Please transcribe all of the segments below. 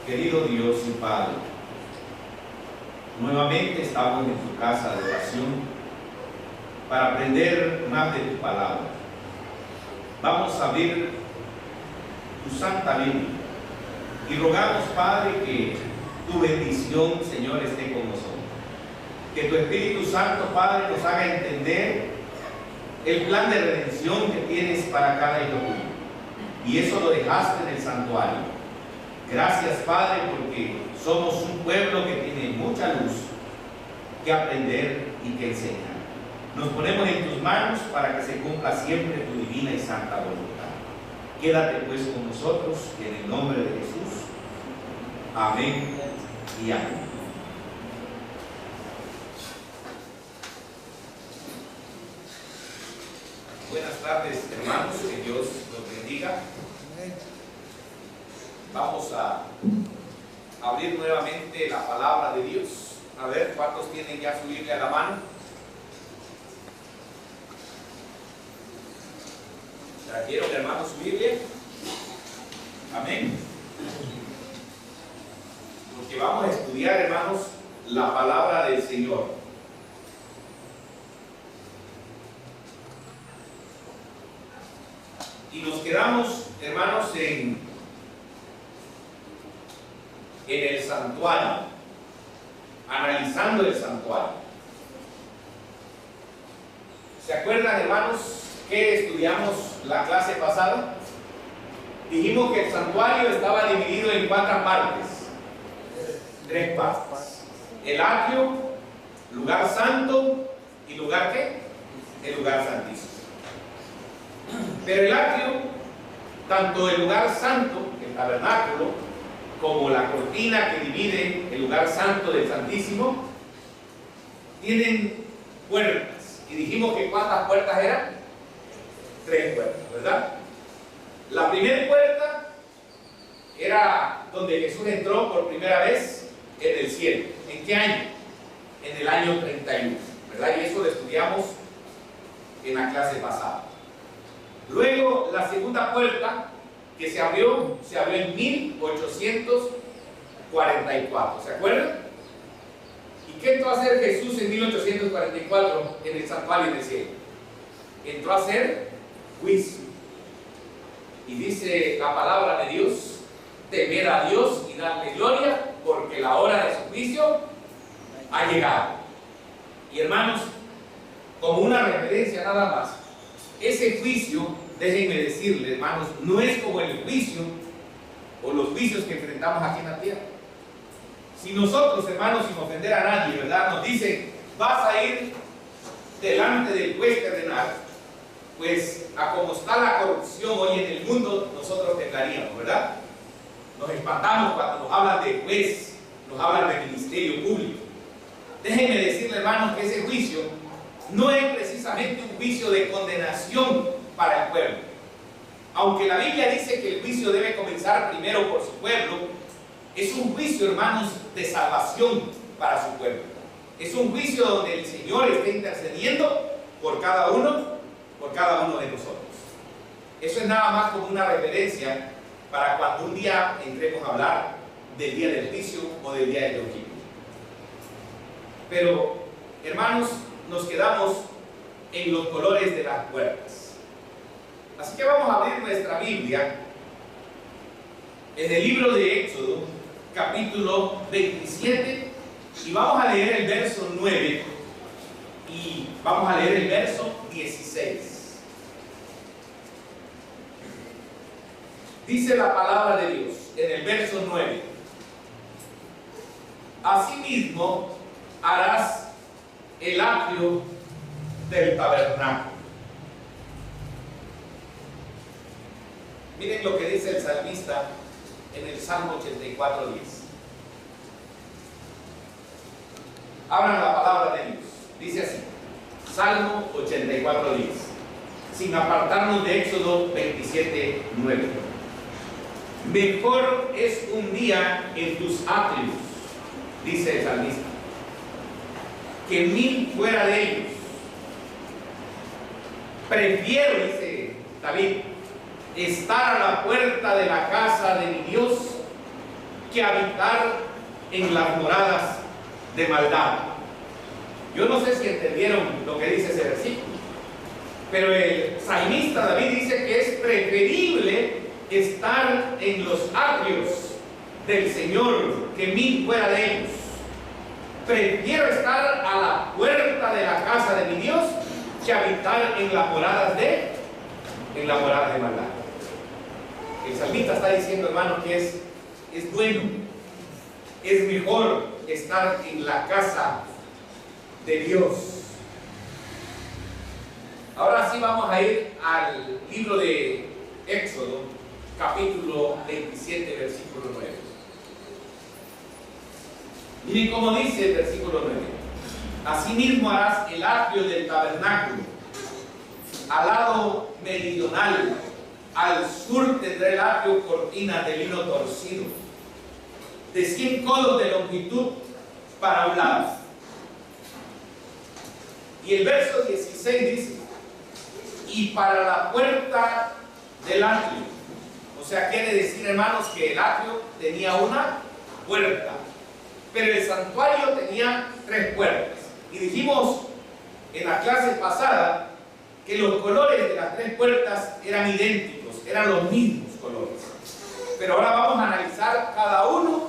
Querido Dios y Padre, nuevamente estamos en tu casa de oración para aprender más de tu palabra. Vamos a abrir tu Santa Biblia y rogamos, Padre, que tu bendición, Señor, esté con nosotros. Que tu Espíritu Santo, Padre, nos haga entender el plan de redención que tienes para cada hijo tuyo. Y eso lo dejaste en el santuario. Gracias, Padre, porque somos un pueblo que tiene mucha luz que aprender y que enseñar. Nos ponemos en tus manos para que se cumpla siempre tu divina y santa voluntad. Quédate pues con nosotros, en el nombre de Jesús. Amén y amén. Buenas tardes, hermanos, que Dios los bendiga. Vamos a abrir nuevamente la palabra de Dios. A ver, ¿cuántos tienen ya su Biblia a la mano? ¿Trajeron, hermanos, su Biblia? Amén. Porque vamos a estudiar, hermanos, la palabra del Señor. Y nos quedamos, hermanos, en el santuario, analizando el santuario. ¿Se acuerdan, hermanos, que estudiamos la clase pasada? Dijimos que el santuario estaba dividido en cuántas partes. 3 partes. El atrio, lugar santo y lugar ¿qué? El lugar santísimo. Pero el atrio, tanto el lugar santo, el tabernáculo, como la cortina que divide el lugar santo del santísimo, tienen puertas. Y dijimos que ¿cuántas puertas eran? 3 puertas, ¿verdad? La primera puerta era donde Jesús entró por primera vez en el cielo. ¿En qué año? En el año 31, ¿verdad? Y eso lo estudiamos en la clase pasada. Luego, la segunda puerta que se abrió en 1844, ¿se acuerdan? ¿Y qué entró a hacer Jesús en 1844 en el santuario del cielo? Entró a hacer juicio. Y dice la palabra de Dios: temer a Dios y darle gloria, porque la hora de su juicio ha llegado. Y hermanos, como una referencia nada más, ese juicio, déjenme decirles, hermanos, no es como el juicio o los juicios que enfrentamos aquí en la tierra. Si nosotros, hermanos, sin ofender a nadie, ¿verdad?, nos dicen: vas a ir delante del juez terrenal, pues a como está la corrupción hoy en el mundo, nosotros temblaríamos, ¿verdad? Nos espantamos cuando nos hablan de juez, nos hablan de ministerio público. Déjenme decirle, hermanos, que ese juicio no es precisamente un juicio de condenación para el pueblo. Aunque la Biblia dice que el juicio debe comenzar primero por su pueblo, es un juicio, hermanos, de salvación para su pueblo. Es un juicio donde el Señor está intercediendo por cada uno de nosotros. Eso es nada más como una referencia para cuando un día entremos a hablar del día del juicio o del día del juicio. Pero, hermanos, nos quedamos en los colores de las puertas. Así que vamos a abrir nuestra Biblia en el libro de Éxodo, capítulo 27, y vamos a leer el verso 9 y vamos a leer el verso 16. Dice la palabra de Dios en el verso 9: asimismo harás el atrio del tabernáculo. Miren lo que dice el salmista en el Salmo 84:10. Abran la palabra de Dios. Dice así, Salmo 84:10, sin apartarnos de Éxodo 27:9. Mejor es un día en tus atrios, dice el salmista, que 1000 fuera de ellos. Prefiero, dice David, estar a la puerta de la casa de mi Dios que habitar en las moradas de maldad. Yo no sé si entendieron lo que dice ese versículo, pero el salmista David dice que es preferible estar en los atrios del Señor que 1000 fuera de ellos. Prefiero estar a la puerta de la casa de mi Dios que habitar en las moradas de maldad. El salmista está diciendo, hermano, que es bueno, es mejor estar en la casa de Dios. Ahora sí vamos a ir al libro de Éxodo, capítulo 27, versículo 9. Miren cómo dice el versículo 9: asimismo harás el atrio del tabernáculo, al lado meridional, al sur tendrá el atrio cortinas de lino torcido, de 100 codos de longitud para un lado. Y el verso 16 dice: y para la puerta del atrio. O sea, quiere decir, hermanos, que el atrio tenía una puerta, pero el santuario tenía 3 puertas. Y dijimos en la clase pasada que los colores de las 3 puertas eran idénticos, eran los mismos colores. Pero ahora vamos a analizar cada uno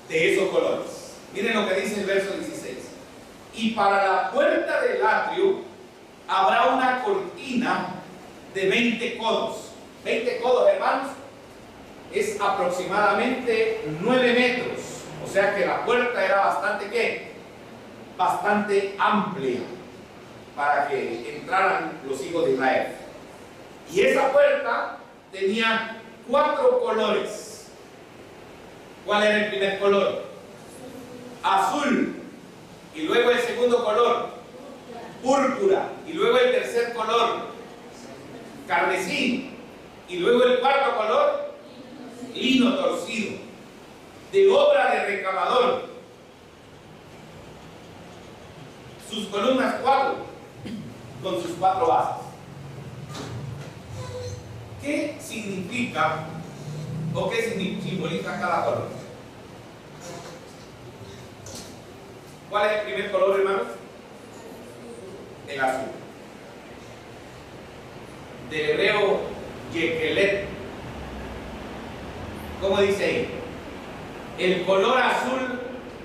de esos colores. Miren lo que dice el verso 16. Y para la puerta del atrio habrá una cortina de 20 codos. 20 codos, hermanos, es aproximadamente 9 metros. O sea que la puerta era bastante, ¿qué? Bastante amplia para que entraran los hijos de Israel. Y esa puerta tenía 4 colores. ¿Cuál era el primer color? Azul. Y luego el segundo color, púrpura. Y luego el tercer color, carmesí. Y luego el cuarto color, lino torcido, de obra de recamador. Sus columnas 4, con sus 4 bases. ¿Qué significa o qué simboliza cada color? ¿Cuál es el primer color, hermanos? El azul. Del hebreo Yekelet. ¿Cómo dice ahí? El color azul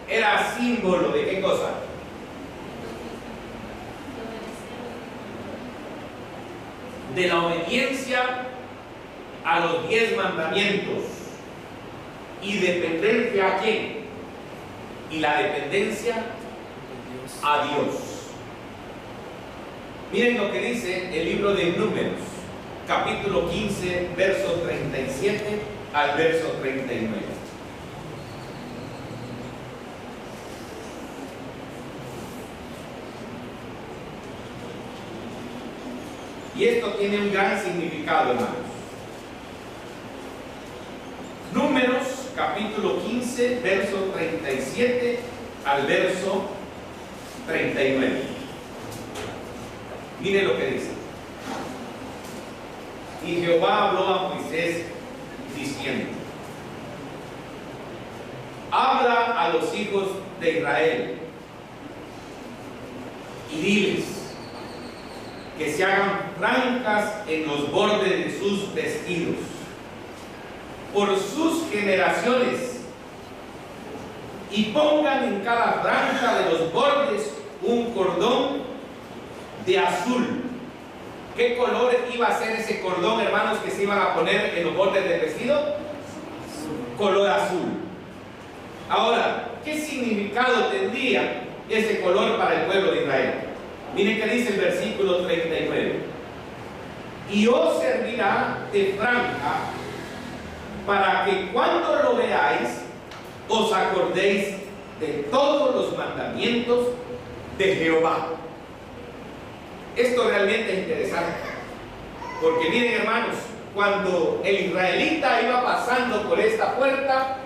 era símbolo de ¿qué cosa? De la obediencia a los 10 mandamientos. ¿Y dependencia a quién? Y la dependencia a Dios. Miren lo que dice el libro de Números, capítulo 15, verso 37 al verso 39. Y esto tiene un gran significado, hermanos. Números, capítulo 15, verso 37 al verso 39. Mire lo que dice. Y Jehová habló a Moisés diciendo: habla a los hijos de Israel y diles que se hagan francas en los bordes de sus vestidos por sus generaciones, y pongan en cada franja de los bordes un cordón de azul. ¿Qué color iba a ser ese cordón, hermanos, que se iban a poner en los bordes del vestido? Color azul. Ahora, ¿qué significado tendría ese color para el pueblo de Israel? Miren que dice el versículo 39. Y os servirá de franja para que cuando lo veáis os acordéis de todos los mandamientos de Jehová. Esto realmente es interesante, porque miren, hermanos, cuando el israelita iba pasando por esta puerta,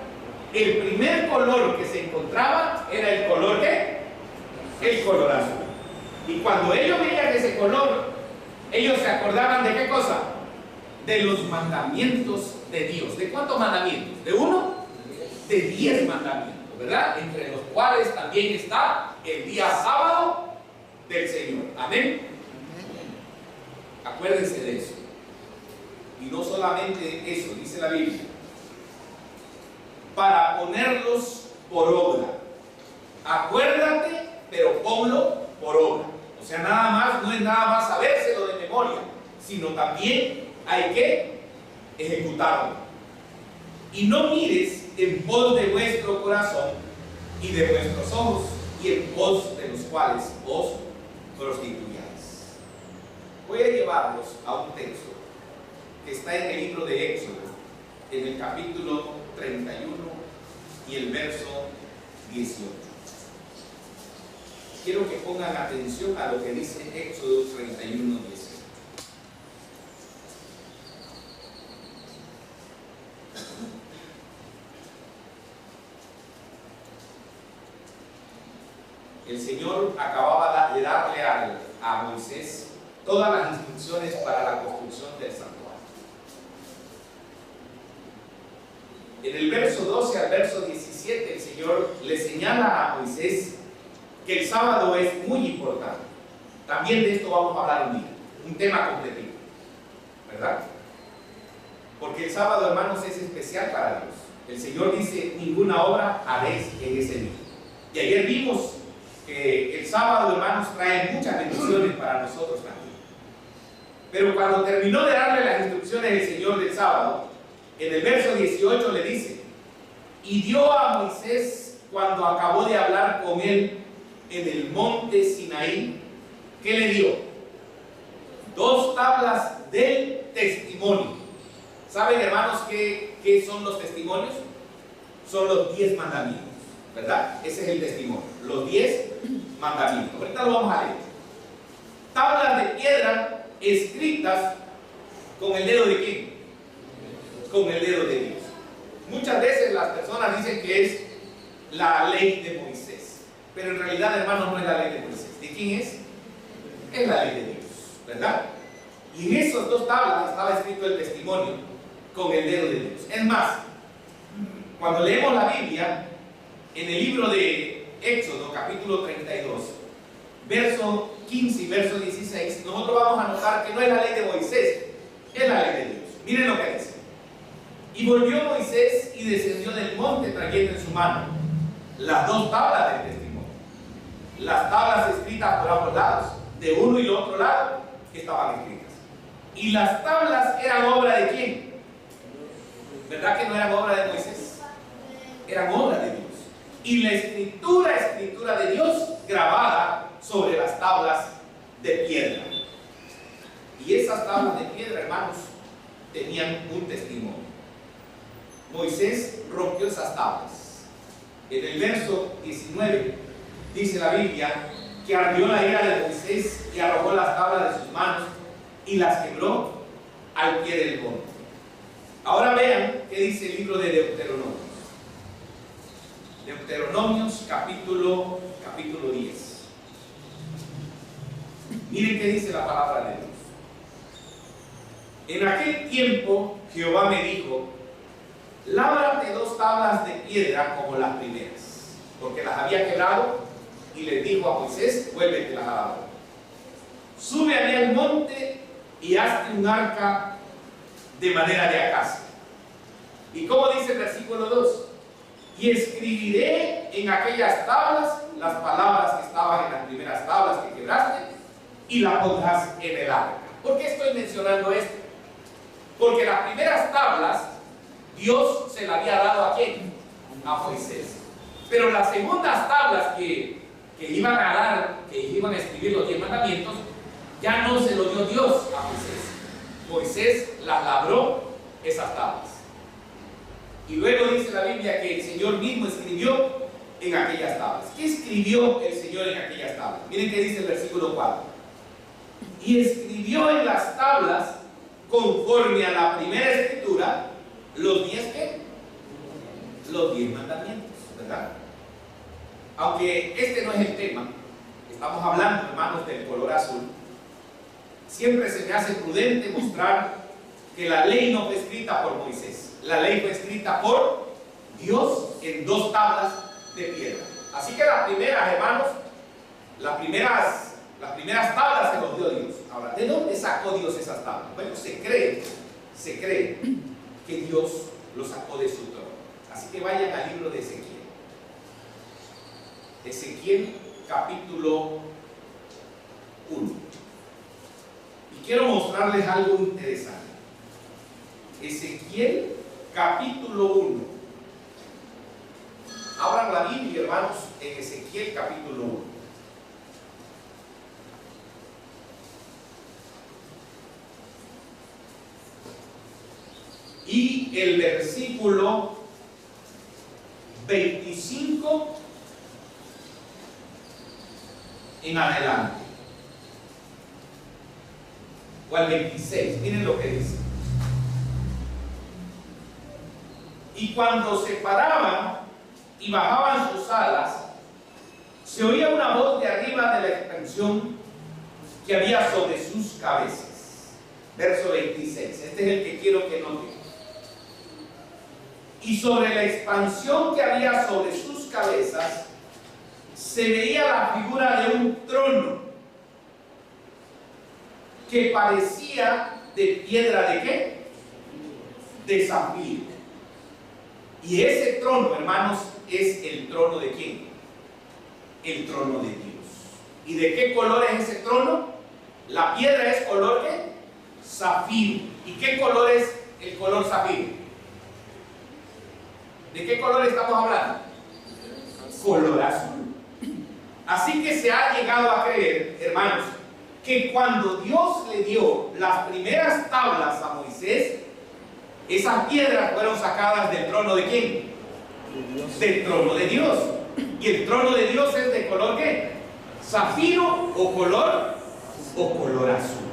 el primer color que se encontraba era el color ¿qué? El color azul. Y cuando ellos veían ese color, ellos se acordaban de ¿qué cosa? De los mandamientos de Dios. ¿De cuántos mandamientos? ¿De uno? De 10 mandamientos, ¿verdad? Entre los cuales también está el día sábado del Señor. Amén. Acuérdense de eso. Y no solamente eso, dice la Biblia, para ponerlos por obra. Acuérdate, pero ponlo por obra. O sea, nada más, no es nada más sabérselo de memoria, sino también hay que ejecutarlo. Y no mires en pos de vuestro corazón y de vuestros ojos, y en pos de los cuales os prostituyáis. Voy a llevarlos a un texto que está en el libro de Éxodo, en el capítulo 31 y el verso 18. Quiero que pongan atención a lo que dice Éxodo 31, 18. El Señor acababa de darle a Moisés todas las instrucciones para la construcción del santuario. En el verso 12 al verso 17, el Señor le señala a Moisés que el sábado es muy importante. También de esto vamos a hablar un día, un tema completito, ¿verdad? Porque el sábado, hermanos, es especial para Dios. El Señor dice, ninguna obra haréis en ese día. Y ayer vimos que el sábado, hermanos, trae muchas bendiciones para nosotros también. Pero cuando terminó de darle las instrucciones el Señor del sábado, en el verso 18 le dice, y dio a Moisés, cuando acabó de hablar con él en el monte Sinaí, ¿qué le dio? 2 tablas del testimonio. ¿Saben, hermanos, qué son los testimonios? Son los 10 mandamientos, ¿verdad? Ese es el testimonio, los 10 mandamientos. Ahorita lo vamos a leer. Tablas de piedra escritas con el dedo de ¿quién? Con el dedo de Dios. Muchas veces las personas dicen que es la ley de Moisés, pero en realidad, hermanos, no es la ley de Moisés. ¿De quién es? Es la ley de Dios, ¿verdad? Y en esas 2 tablas estaba escrito el testimonio con el dedo de Dios. Es más, cuando leemos la Biblia, en el libro de Éxodo, capítulo 32, verso 15 y verso 16, nosotros vamos a notar que no es la ley de Moisés, es la ley de Dios. Miren lo que dice. Y volvió Moisés y descendió del monte trayendo en su mano las 2 tablas del testimonio. Las tablas escritas por ambos lados, de uno y el otro lado, que estaban escritas. Y las tablas eran obra de ¿quién? ¿Verdad que no eran obra de Moisés? Eran obra de Dios. Y la escritura de Dios grabada sobre las tablas de piedra. Y esas tablas de piedra, hermanos, tenían un testimonio. Moisés rompió esas tablas. En el verso 19 dice la Biblia que ardió la ira de Moisés y arrojó las tablas de sus manos y las quebró al pie del monte. Ahora vean qué dice el libro de Deuteronomios. Deuteronomios capítulo 10. Miren qué dice la palabra de Dios. En aquel tiempo Jehová me dijo, lábrate 2 tablas de piedra como las primeras, porque las había quebrado, y le dijo a Moisés, vuélvete las a lavar. Sube allá al monte y hazte un arca de madera de acacia. ¿Y cómo dice el versículo 2? Y escribiré en aquellas tablas las palabras que estaban en las primeras tablas que quebraste, y las pondrás en el arca. ¿Por qué estoy mencionando esto? Porque las primeras tablas Dios se las había dado ¿a quién? A Moisés. Pero las segundas tablas que iban a dar, que iban a escribir los 10 mandamientos, ya no se lo dio Dios a Moisés. Moisés las labró esas tablas. Y luego dice la Biblia que el Señor mismo escribió en aquellas tablas. ¿Qué escribió el Señor en aquellas tablas? Miren qué dice el versículo 4. Y escribió en las tablas, conforme a la primera escritura, los 10 ¿qué? Los 10 mandamientos, ¿verdad? Aunque este no es el tema, estamos hablando, hermanos, del color azul. Siempre se me hace prudente mostrar que la ley no fue escrita por Moisés. La ley fue escrita por Dios en 2 tablas de piedra. Así que las primeras, hermanos, las primeras tablas se los dio Dios. Ahora, ¿de dónde sacó Dios esas tablas? Bueno, se cree que Dios los sacó de su trono. Así que vayan al libro de Ezequiel. Ezequiel capítulo 1. Y quiero mostrarles algo interesante. Ezequiel capítulo 1. Abran la Biblia, hermanos, en Ezequiel capítulo 1. Y el versículo 25 en adelante, o al 26, miren lo que dice. Y cuando se paraban y bajaban sus alas, se oía una voz de arriba de la expansión que había sobre sus cabezas. Verso 26, este es el que quiero que noten. Y sobre la expansión que había sobre sus cabezas, se veía la figura de un trono que parecía de piedra ¿de qué? de zafiro. Y ese trono, hermanos, es el trono de ¿quién? El trono de Dios. ¿Y de qué color es ese trono? La piedra es color ¿qué? Zafiro. ¿Y qué color es el color zafiro? ¿De qué color estamos hablando? Color azul. Así que se ha llegado a creer, hermanos, que cuando Dios le dio las primeras tablas a Moisés, esas piedras fueron sacadas del trono de ¿quién? Del trono de Dios. Y el trono de Dios es de color ¿qué? Zafiro o color azul.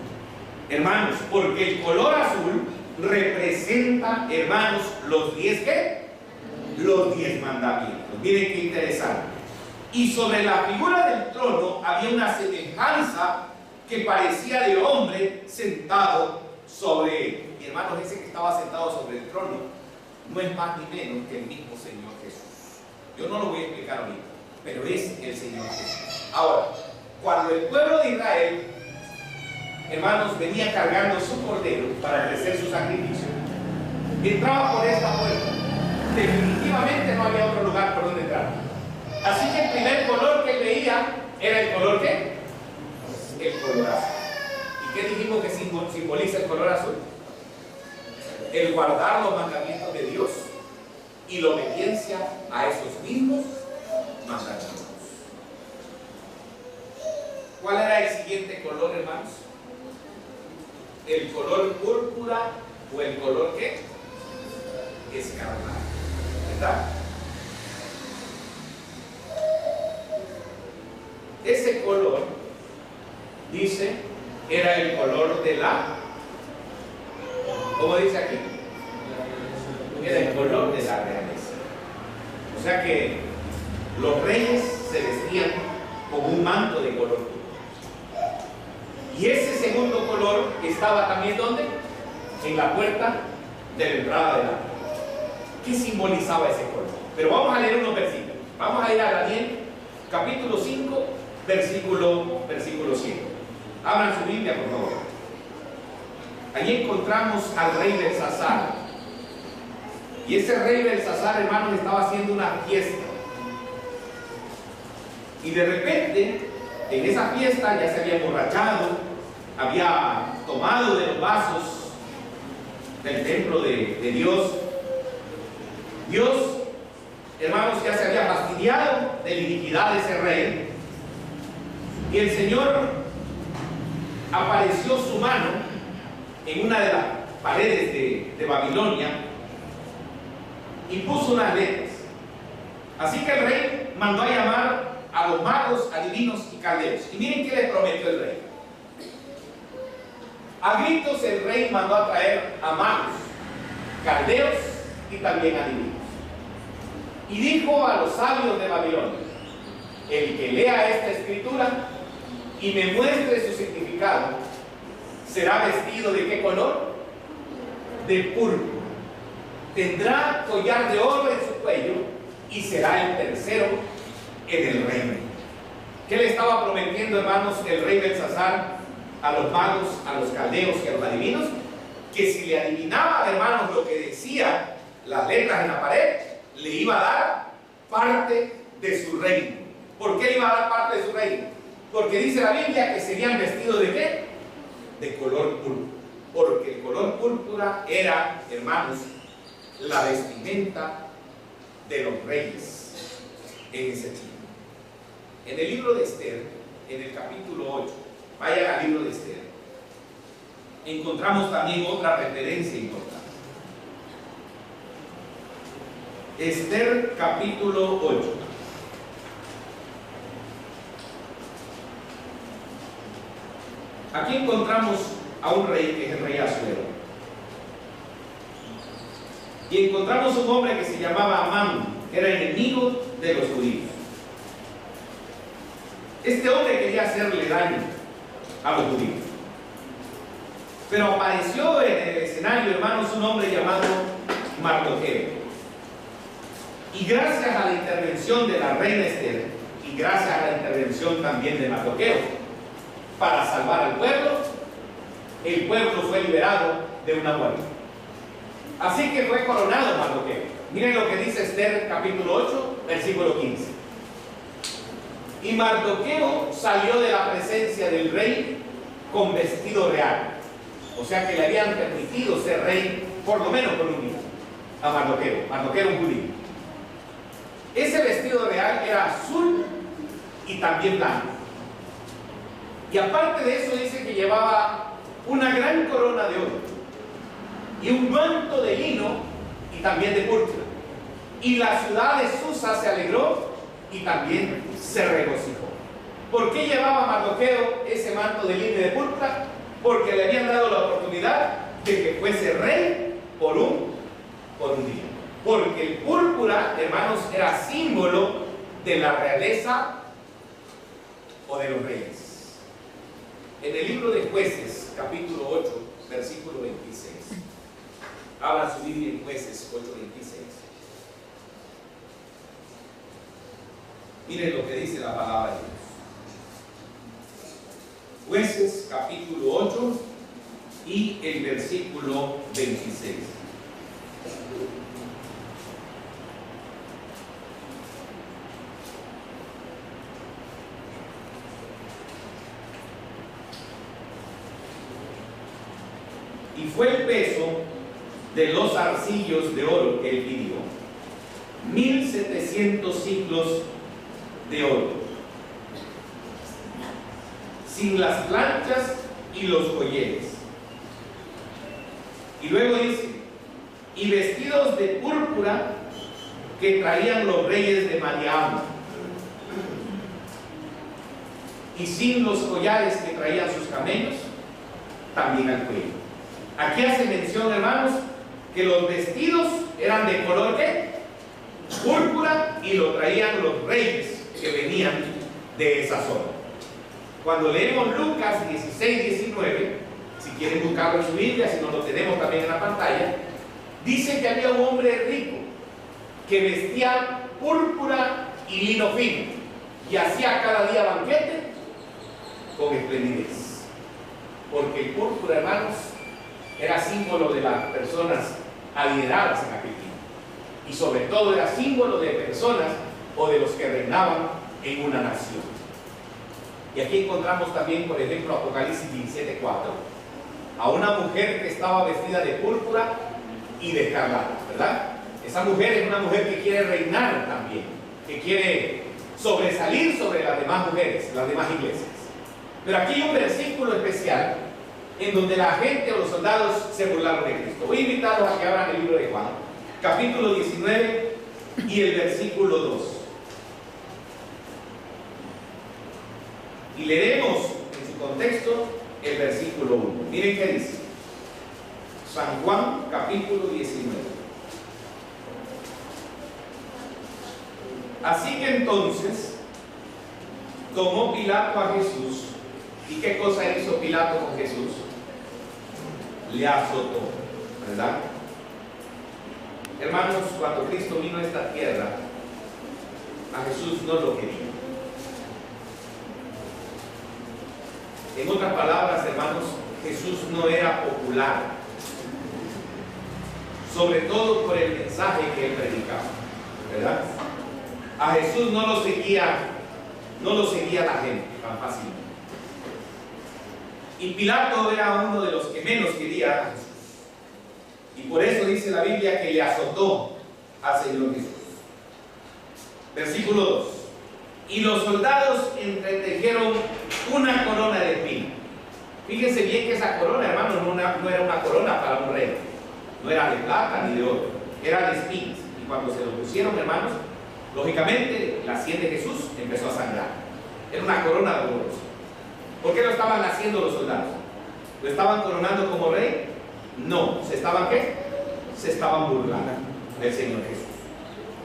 Hermanos, porque el color azul representa, hermanos, los 10 ¿qué? Los 10 mandamientos. Miren qué interesante. Y sobre la figura del trono había una semejanza que parecía de hombre sentado sobre él. Y hermanos, ese que estaba sentado sobre el trono no es más ni menos que el mismo Señor Jesús. Yo no lo voy a explicar ahorita, pero es el Señor Jesús. Ahora, cuando el pueblo de Israel, hermanos, venía cargando su cordero para ofrecer su sacrificio, entraba por esta puerta. Definitivamente no había otro lugar por donde entrar. Así que el primer color que veía era el color ¿qué? El color azul. ¿Y qué dijimos que simboliza el color azul? El guardar los mandamientos de Dios y la obediencia a esos mismos mandamientos. ¿Cuál era el siguiente color, hermanos? El color púrpura o el color ¿qué? Escarlata. ¿Verdad? Ese color, dice, era el color de la, ¿cómo dice aquí? Era el color de la realeza. O sea que los reyes se vestían con un manto de color púrpura. Y ese segundo color estaba también ¿dónde? En la puerta de la entrada del arca. ¿Qué simbolizaba ese color? Pero vamos a leer unos versículos. Vamos a ir a Daniel, capítulo 5, versículo 7. Abran su Biblia, por favor. Allí encontramos al rey Belsasar. Y ese rey Belsasar, hermanos, estaba haciendo una fiesta. Y de repente, en esa fiesta ya se había emborrachado, había tomado de los vasos del templo de Dios. Dios, hermanos, ya se había fastidiado de la iniquidad de ese rey. Y el Señor apareció su mano en una de las paredes de Babilonia y puso unas letras. Así que el rey mandó a llamar a los magos, adivinos y caldeos. Y miren qué les prometió el rey. A gritos el rey mandó a traer a magos, caldeos y también adivinos. Y dijo a los sabios de Babilonia: el que lea esta escritura y me muestre su significado, será vestido ¿de qué color? De púrpura. Tendrá collar de oro en su cuello y será el tercero en el reino. ¿Qué le estaba prometiendo, hermanos, el rey Belsasar a los magos, a los caldeos y a los adivinos? Que si le adivinaban, hermanos, lo que decía las letras en la pared, le iba a dar parte de su reino. ¿Por qué le iba a dar parte de su reino? Porque dice la Biblia que serían vestidos ¿de qué? De color púrpura. Porque el color púrpura era, hermanos, la vestimenta de los reyes en ese tiempo. En el libro de Esther, en el capítulo 8, vayan al libro de Esther, encontramos también otra referencia importante. Esther capítulo 8. Aquí encontramos a un rey que es el rey Asuero. Y encontramos un hombre que se llamaba Amán, que era enemigo de los judíos. Este hombre quería hacerle daño a los judíos. Pero apareció en el escenario, hermanos, un hombre llamado Mardoqueo. Y gracias a la intervención de la reina Esther, y gracias a la intervención también de Mardoqueo, para salvar al pueblo, el pueblo fue liberado de una muerte. Así que fue coronado Mardoqueo. Miren lo que dice Esther capítulo 8, versículo 15. Y Mardoqueo salió de la presencia del rey con vestido real. O sea que le habían permitido ser rey por lo menos por un día a Mardoqueo. Mardoqueo era un judío. Ese vestido real era azul y también blanco. Y aparte de eso dice que llevaba una gran corona de oro y un manto de lino y también de púrpura. Y la ciudad de Susa se alegró y también se regocijó. ¿Por qué llevaba Mardoqueo ese manto de lino y de púrpura? Porque le habían dado la oportunidad de que fuese rey por un día. Porque el púrpura, hermanos, era símbolo de la realeza o de los reyes. En el libro de Jueces, capítulo 8, versículo 26. Abra su Biblia en Jueces 8, 26. Miren lo que dice la palabra de Dios. Jueces, capítulo 8 y el versículo 26. Y fue el peso de los arcillos de oro que él pidió, 1700 ciclos de oro, sin las planchas y los colleres. Y luego dice, y vestidos de púrpura que traían los reyes de Madián, y sin los collares que traían sus camellos, también al cuello. Aquí hace mención, hermanos, que los vestidos eran de color ¿qué? Púrpura, y lo traían los reyes que venían de esa zona. Cuando leemos Lucas 16, 19, si quieren buscarlo en su Biblia, si no lo tenemos también en la pantalla, dice que había un hombre rico que vestía púrpura y lino fino y hacía cada día banquete con esplendidez. Porque el púrpura, hermanos, era símbolo de las personas adineradas en aquel tiempo, y sobre todo era símbolo de personas o de los que reinaban en una nación. Y aquí encontramos también, por ejemplo, Apocalipsis 17:4, a una mujer que estaba vestida de púrpura y de escarlata, ¿verdad? Esa mujer es una mujer que quiere reinar también, que quiere sobresalir sobre las demás mujeres, las demás iglesias. Pero aquí hay un versículo especial en donde la gente o los soldados se burlaron de Cristo. Voy a invitarlos a que abran el libro de Juan, capítulo 19 y el versículo 2. Y leeremos en su contexto el versículo 1. Miren qué dice. San Juan, capítulo 19. Así que entonces tomó Pilato a Jesús. ¿Y qué cosa hizo Pilato con Jesús? Le azotó, ¿verdad? Hermanos, cuando Cristo vino a esta tierra, a Jesús no lo quería. En otras palabras, hermanos, Jesús no era popular, sobre todo por el mensaje que él predicaba, ¿verdad? A Jesús no lo seguía la gente tan fácilmente. Y Pilato era uno de los que menos quería a Jesús. Y por eso dice la Biblia que le azotó al Señor Jesús. Versículo 2. Y los soldados entretejieron una corona de espinas. Fíjense bien que esa corona, hermanos, no era una corona para un rey. No era de plata ni de oro. Era de espinas. Y cuando se lo pusieron, hermanos, lógicamente la sien de Jesús empezó a sangrar. Era una corona dolorosa. ¿Por qué lo estaban haciendo los soldados? ¿Lo estaban coronando como rey? No. ¿Se estaban qué? Se estaban burlando del Señor Jesús.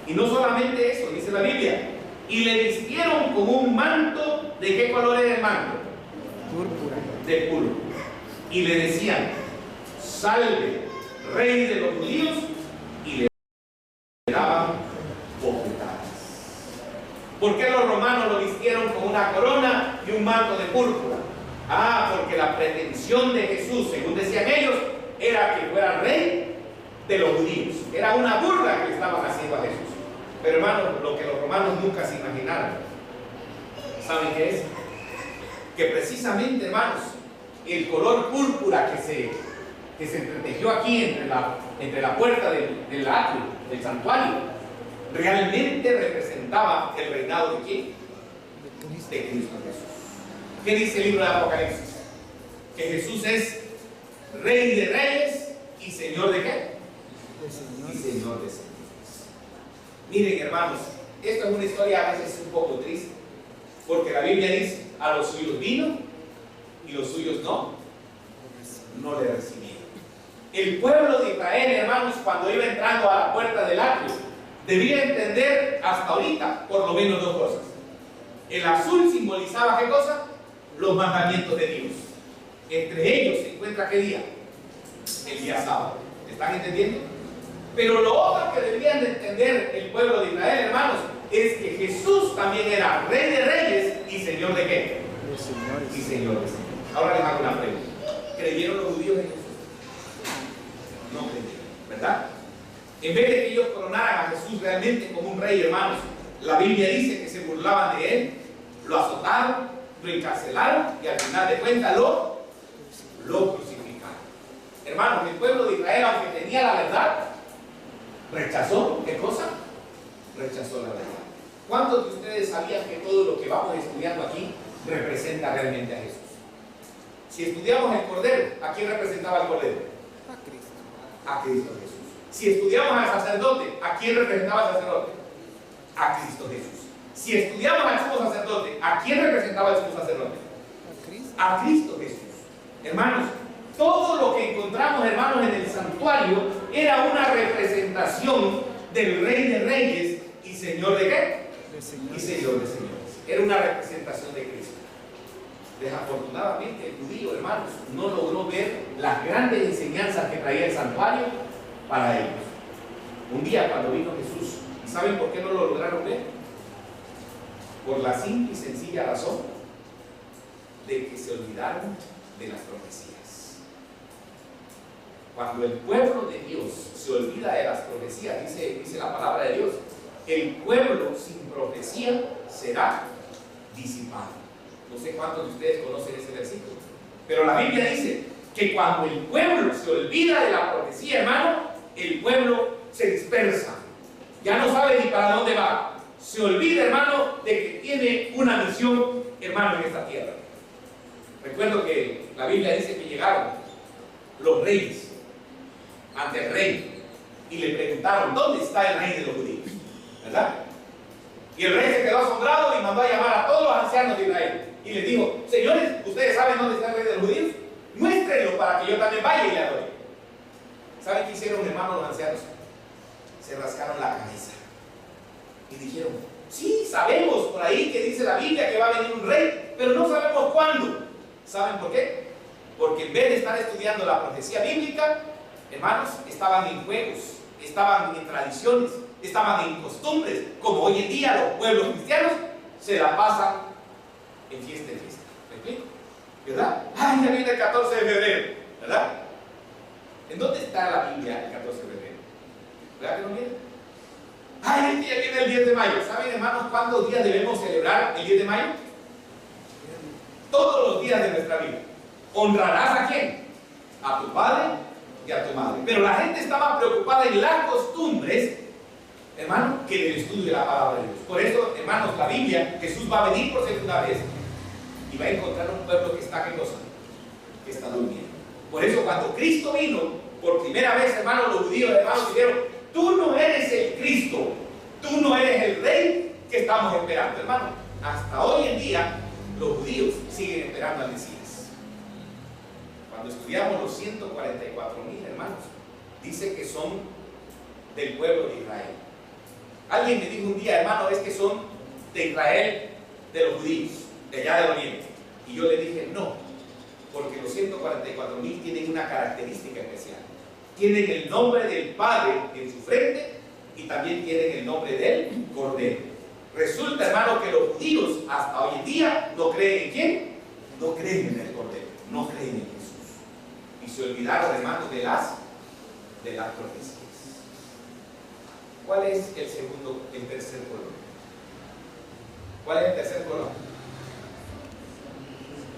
Y no solamente eso, dice la Biblia. Y le vistieron con un manto. ¿De qué color era el manto? Púrpura. De púrpura. Y le decían: salve, rey de los judíos. Y le daban bofetadas. ¿Por qué los romanos lo vistieron con una corona y un manto de púrpura? Porque la pretensión de Jesús, según decían ellos, era que fuera rey de los judíos. Era una burla que le estaban haciendo a Jesús. Pero hermanos, lo que los romanos nunca se imaginaron, ¿saben qué es? Que precisamente, hermanos, el color púrpura que se entretejió aquí entre la puerta del atrio, del santuario, realmente representaba el reinado de ¿quién? De Cristo Jesús. ¿Qué dice el libro de Apocalipsis? Que Jesús es Rey de reyes y Señor de ¿qué? Y Señor de señores. Miren, hermanos, esto es una historia a veces un poco triste, porque la Biblia dice: a los suyos vino y los suyos no le recibieron. El pueblo de Israel, hermanos, cuando iba entrando a la puerta del atrio, debía entender hasta ahorita por lo menos dos cosas. El azul simbolizaba ¿qué cosa? Los mandamientos de Dios. Entre ellos se encuentra ¿qué día? El día sábado. ¿Están entendiendo? Pero lo otro que debían de entender el pueblo de Israel, hermanos, es que Jesús también era Rey de reyes y Señor de ¿qué? Y Señor de señores. Ahora les hago una pregunta. ¿Creyeron los judíos en Jesús? No creyeron, ¿verdad? En vez de que ellos coronaran a Jesús realmente como un rey, hermanos, la Biblia dice que se burlaban de él, lo azotaron, lo encarcelaron y al final de cuentas lo crucificaron. Hermanos, el pueblo de Israel, aunque tenía la verdad, rechazó, ¿qué cosa? Rechazó la verdad. ¿Cuántos de ustedes sabían que todo lo que vamos estudiando aquí representa realmente a Jesús? Si estudiamos el Cordero, ¿a quién representaba el Cordero? A Cristo. A Cristo Jesús. Si estudiamos al sacerdote, ¿a quién representaba el sacerdote? A Cristo Jesús. Si estudiamos al sumo sacerdote, ¿a quién representaba el sumo sacerdote? A Cristo. A Cristo Jesús. Hermanos, todo lo que encontramos, hermanos, en el santuario era una representación del Rey de reyes y Señor de ¿qué? Y Señor de señores. Era una representación de Cristo. Desafortunadamente, el judío, hermanos, no logró ver las grandes enseñanzas que traía el santuario para ellos. Un día cuando vino Jesús, ¿y saben por qué no lo lograron ver? Por la simple y sencilla razón de que se olvidaron de las profecías. Cuando el pueblo de Dios se olvida de las profecías, dice la palabra de Dios, el pueblo sin profecía será disipado. No sé cuántos de ustedes conocen ese versículo, pero la Biblia dice que cuando el pueblo se olvida de la profecía, hermano, el pueblo se dispersa, ya no sabe ni para dónde va, se olvida, hermano, de que tiene una misión, hermano, en esta tierra. Recuerdo que la Biblia dice que llegaron los reyes ante el rey y le preguntaron: ¿dónde está el rey de los judíos? ¿Verdad? Y el rey se quedó asombrado y mandó a llamar a todos los ancianos de Israel y les dijo: señores, ¿ustedes saben dónde está el rey de los judíos? Muéstrenlo para que yo también vaya y le adore. ¿Saben qué hicieron, hermanos, los ancianos? Se rascaron la cabeza y dijeron: sí, sabemos por ahí que dice la Biblia que va a venir un rey, pero no sabemos cuándo. ¿Saben por qué? Porque en vez de estar estudiando la profecía bíblica, hermanos, estaban en juegos, estaban en tradiciones, estaban en costumbres, como hoy en día los pueblos cristianos se la pasan en fiesta en fiesta. ¿Me explico? ¿Verdad? ¡Ay, ya viene el 14 de febrero! ¿Verdad? ¿En dónde está la Biblia el 14 de febrero? ¿Verdad que no viene? ¡Ay, ya viene el 10 de mayo! ¿Saben, hermanos, cuántos días debemos celebrar el 10 de mayo? Todos los días de nuestra vida. ¿Honrarás a quién? A tu padre y a tu madre. Pero la gente estaba preocupada en las costumbres, hermano, que en el estudio de la palabra de Dios. Por eso, hermanos, la Biblia, Jesús va a venir por segunda vez y va a encontrar un pueblo que está, ¿qué cosa? Que está durmiendo. Por eso, cuando Cristo vino por primera vez, hermanos, los judíos, hermanos, dijeron: tú no eres el Cristo, tú no eres el rey que estamos esperando, hermano. Hasta hoy en día, los judíos siguen esperando al Mesías. Cuando estudiamos los 144,000 hermanos, dice que son del pueblo de Israel. Alguien me dijo un día: hermano, es que son de Israel, de los judíos, de allá del oriente. Y yo le dije: no, porque los 144,000 tienen una característica especial. Tienen el nombre del Padre en su frente y también tienen el nombre del Cordero. Resulta, hermano, que los judíos hasta hoy en día no creen en quién, no creen en el Cordero, no creen en Jesús. Y se olvidaron, hermanos, de las de las profecías. ¿Cuál es el tercer color? ¿Cuál es el tercer color?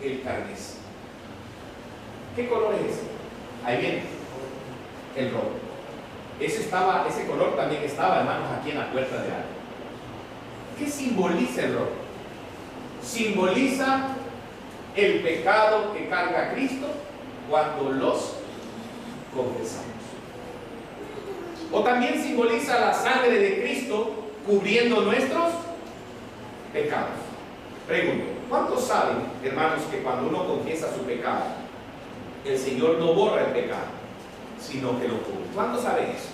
El carmesí. ¿Qué color es ese? Ahí viene. El rojo. Ese color también estaba, hermanos, aquí en la puerta de Arca. ¿Qué simboliza el rojo? Simboliza el pecado que carga Cristo cuando los confesamos. O también simboliza la sangre de Cristo cubriendo nuestros pecados. Pregunto, ¿cuántos saben, hermanos, que cuando uno confiesa su pecado, el Señor no borra el pecado, sino que lo cubre? ¿Cuántos saben eso?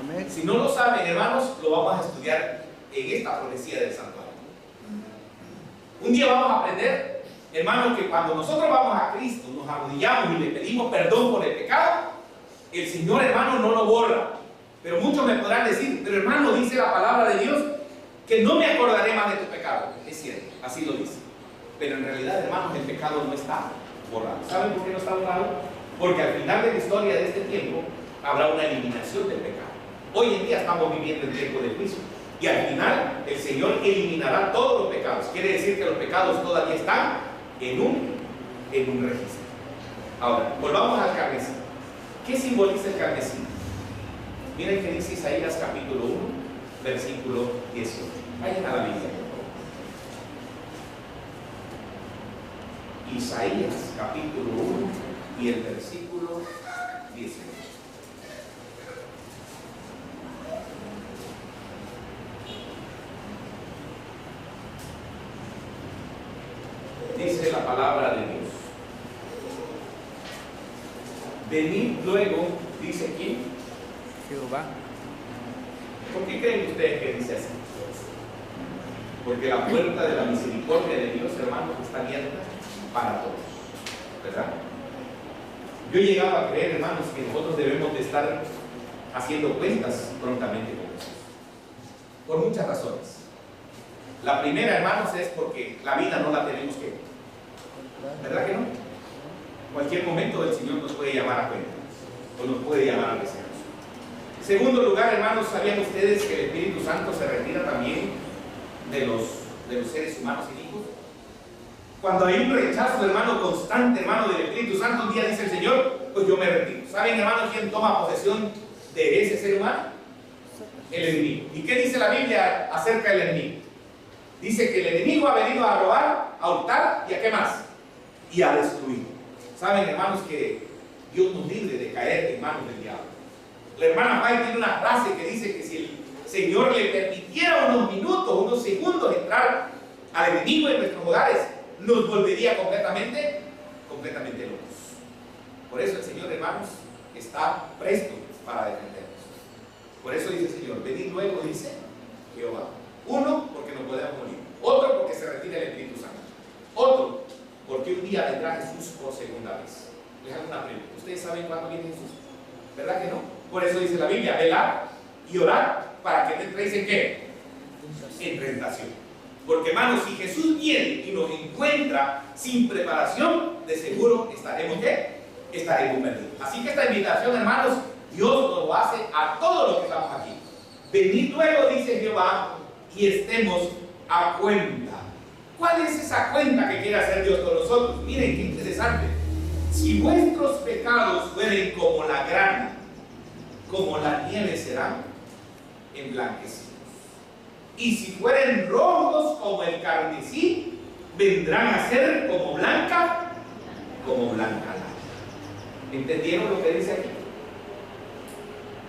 Amén. Si no lo saben, hermanos, lo vamos a estudiar en esta profecía del santuario. Un día vamos a aprender, hermanos, que cuando nosotros vamos a Cristo, nos arrodillamos y le pedimos perdón por el pecado, el Señor, hermano, no lo borra. Pero muchos me podrán decir, pero hermano, dice la palabra de Dios que no me acordaré más de tu pecado. Es cierto, así lo dice. Pero en realidad, hermanos, el pecado no está borrado. ¿Saben por qué no está borrado? Porque al final de la historia de este tiempo habrá una eliminación del pecado. Hoy en día estamos viviendo el tiempo del juicio. Y al final el Señor eliminará todos los pecados. Quiere decir que los pecados todavía están en un registro. Ahora, volvamos al carmesí. ¿Qué simboliza el carmesí? Miren que dice Isaías capítulo 1, versículo 18. Vayan a la Biblia, por favor. Isaías capítulo 1 y el versículo 18. Dice la palabra de Dios. Venid luego, dice quién, Jehová. ¿Por qué creen ustedes que dice así? Porque la puerta de la misericordia de Dios, hermanos, está abierta para todos, ¿verdad? Yo he llegado a creer, hermanos, que nosotros debemos de estar haciendo cuentas prontamente con Jesús, por muchas razones. La primera, hermanos, es porque la vida no la tenemos que, ¿verdad que no? En cualquier momento el Señor nos puede llamar a cuenta, o nos puede llamar a descanso. En segundo lugar, hermanos, ¿sabían ustedes que el Espíritu Santo se retira también de los seres humanos y hijos? Cuando hay un rechazo, hermano, constante, hermano, del Espíritu Santo, un día dice el Señor, pues yo me retiro. ¿Saben, hermano, quién toma posesión de ese ser humano? El enemigo. ¿Y qué dice la Biblia acerca del enemigo? Dice que el enemigo ha venido a robar, a hurtar y a qué más, y a destruir. Saben, hermanos, que Dios nos libre de caer en manos del diablo. La hermana Pai tiene una frase que dice que si el Señor le permitiera unos minutos, unos segundos entrar al enemigo en nuestros hogares, nos volvería completamente locos. Por eso el Señor, hermanos, está presto para defendernos. Por eso dice el Señor, venid luego, dice Jehová. Uno, porque no podemos morir. Otro, porque se retira el Espíritu Santo. Otro, porque un día vendrá Jesús por segunda vez. Les hago una pregunta. ¿Ustedes saben cuándo viene Jesús? ¿Verdad que no? Por eso dice la Biblia, velar y orar para que no entréis en ¿qué? En tentación. Porque, hermanos, si Jesús viene y nos encuentra sin preparación, de seguro estaremos ¿qué? Estaremos perdidos. Así que esta invitación, hermanos, Dios nos lo hace a todos los que estamos aquí. Venid luego, dice Jehová, y estemos a cuenta. ¿Cuál es esa cuenta que quiere hacer Dios con nosotros? Miren qué interesante. Si vuestros pecados fueren como la grana, como la nieve serán emblanquecidos. Y si fueren rojos como el carmesí, vendrán a ser como blanca lana. ¿Entendieron lo que dice aquí?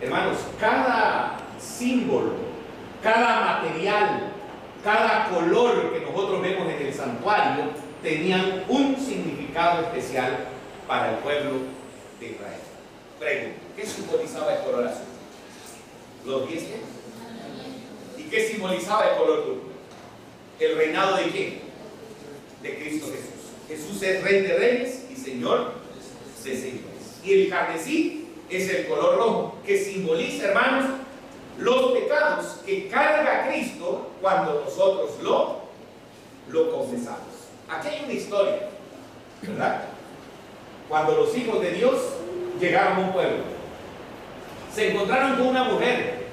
Hermanos, cada símbolo, cada material, cada color que nosotros vemos en el santuario tenían un significado especial para el pueblo de Israel. Pregunto, ¿qué simbolizaba el color azul? ¿Los 10 qué? ¿Y qué simbolizaba el color púrpura? ¿El reinado de quién? De Cristo Jesús. Jesús es Rey de Reyes y Señor de Señores. Y el carmesí es el color rojo, que simboliza, hermanos, los pecados que carga Cristo cuando nosotros lo confesamos. Aquí hay una historia, ¿verdad? Cuando los hijos de Dios llegaron a un pueblo, se encontraron con una mujer,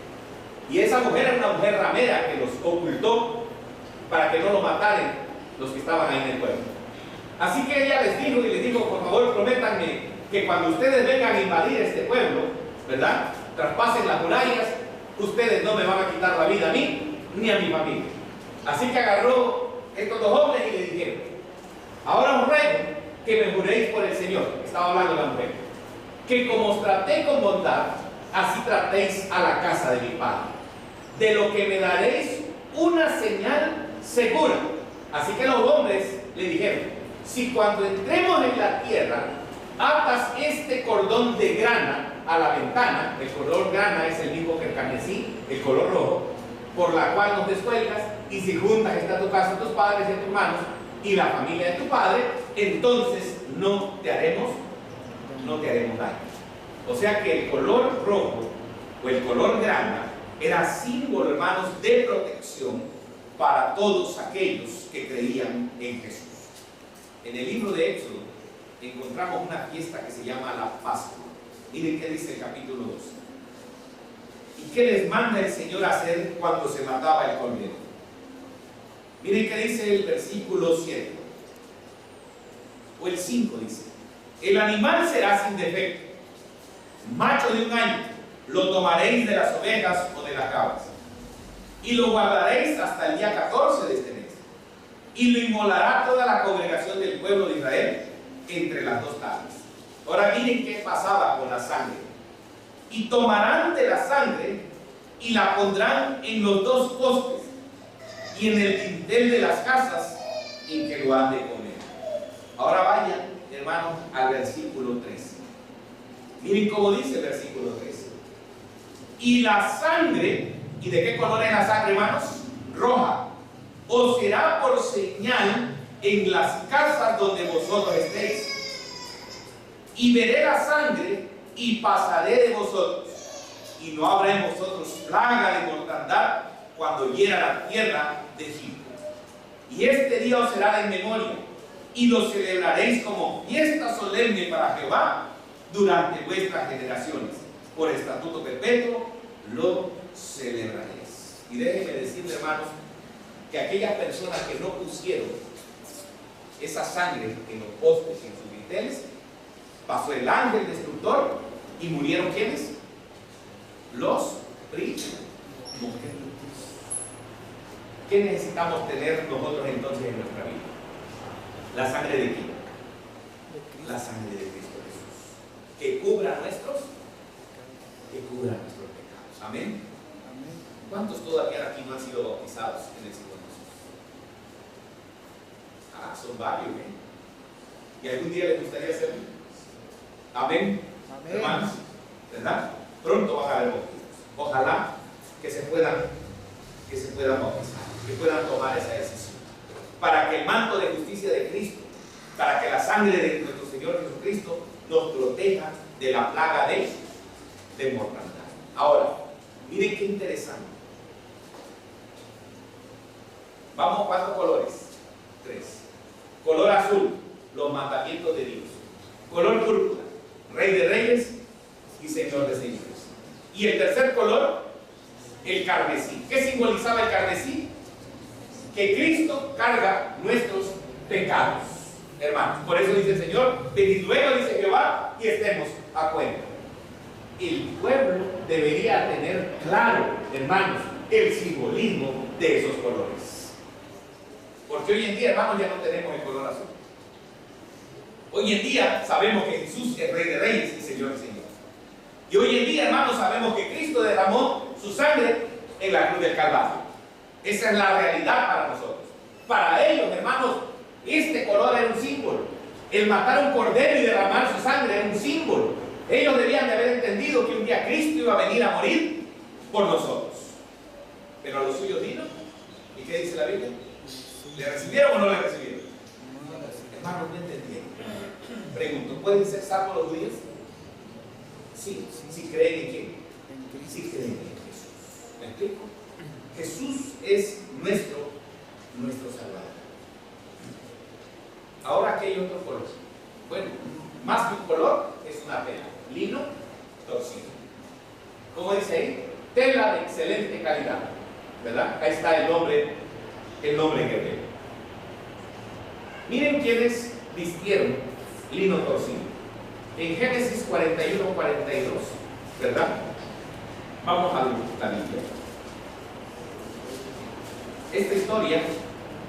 y esa mujer era una mujer ramera que los ocultó para que no lo mataran los que estaban ahí en el pueblo. Así que ella les dijo, por favor, prométanme que cuando ustedes vengan a invadir este pueblo, ¿verdad?, traspasen las murallas, ustedes no me van a quitar la vida a mí ni a mi familia. Así que agarró estos dos hombres y le dijeron: ahora os ruego que me juréis por el Señor, estaba hablando la mujer, que como os traté con bondad, así tratéis a la casa de mi padre, de lo que me daréis una señal segura. Así que los hombres le dijeron: si cuando entremos en la tierra atas este cordón de grana a la ventana, el color grana es el mismo que el carmesí, el color rojo, por la cual nos descuelgas, y si juntas está tu casa, tus padres y tus hermanos y la familia de tu padre, entonces no te haremos daño. O sea que el color rojo o el color grana era símbolo, hermanos, de protección para todos aquellos que creían en Jesús. En el libro de Éxodo encontramos una fiesta que se llama la Pascua. Miren qué dice el capítulo 12. ¿Y qué les manda el Señor a hacer cuando se mataba el cordero? Miren qué dice el versículo 7. O el 5 dice: el animal será sin defecto, macho de 1 año, lo tomaréis de las ovejas o de las cabras, y lo guardaréis hasta el día 14 de este mes, y lo inmolará toda la congregación del pueblo de Israel entre las dos tablas. Ahora miren qué pasaba con la sangre. Y tomarán de la sangre y la pondrán en los dos postes y en el dintel de las casas en que lo han de comer. Ahora vayan, hermanos, al versículo 13. Miren cómo dice el versículo 13. Y la sangre, ¿y de qué color es la sangre, hermanos? Roja. Os será por señal en las casas donde vosotros estéis. Y veré la sangre y pasaré de vosotros, y no habrá en vosotros plaga de mortandad cuando hiera la tierra de Egipto. Y este día os será en memoria, y lo celebraréis como fiesta solemne para Jehová durante vuestras generaciones. Por estatuto perpetuo lo celebraréis. Y déjenme decirle, hermanos, que aquellas personas que no pusieron esa sangre en los postes y en sus dinteles, pasó el ángel destructor y murieron ¿quiénes? Los primogénitos. ¿Qué necesitamos tener nosotros entonces en nuestra vida? ¿La sangre de quién? La sangre de Cristo Jesús, que cubra nuestros pecados. Amén. ¿Cuántos todavía aquí no han sido bautizados en el Señor Jesús? Son varios, ¿eh? ¿Y algún día les gustaría hacerlo? Amén. Amén. Hermanos, ¿verdad? Pronto van a haber bautizos. Ojalá que se puedan bautizar, que puedan tomar esa decisión, para que el manto de justicia de Cristo, para que la sangre de nuestro Señor Jesucristo nos proteja de la plaga de mortandad. Ahora, miren qué interesante. Vamos, ¿cuántos colores? 3. Color azul, los mandamientos de Dios. Color púrpura, Rey de Reyes y Señor de Señores. Y el tercer color, el carmesí. ¿Qué simbolizaba el carmesí? Que Cristo carga nuestros pecados, hermanos. Por eso dice el Señor: venid luego, dice Jehová, y estemos a cuenta. El pueblo debería tener claro, hermanos, el simbolismo de esos colores. Porque hoy en día, hermanos, ya no tenemos el color azul. Hoy en día sabemos que Jesús es Rey de Reyes y Señor de Señores. Y hoy en día, hermanos, sabemos que Cristo derramó su sangre en la cruz del Calvario. Esa es la realidad para nosotros. Para ellos, hermanos, este color era un símbolo. El matar un cordero y derramar su sangre era un símbolo. Ellos debían de haber entendido que un día Cristo iba a venir a morir por nosotros. Pero a los suyos vino. ¿Y qué dice la Biblia? ¿Le recibieron o no le recibieron? Hermanos, no entendieron. Pregunto, ¿pueden ser salvos los judíos? Sí, si creen en quién. Si creen en Jesús. ¿Me explico? Jesús es nuestro Salvador. Ahora, ¿qué hay otro color? Bueno, más que un color, es una pena. Lino torcido. como dice ahí, tela de excelente calidad, ¿verdad? Ahí está el nombre hebreo. Miren quiénes vistieron lino torcido. En Génesis 41, 42, ¿verdad? Vamos a la Biblia. Esta historia,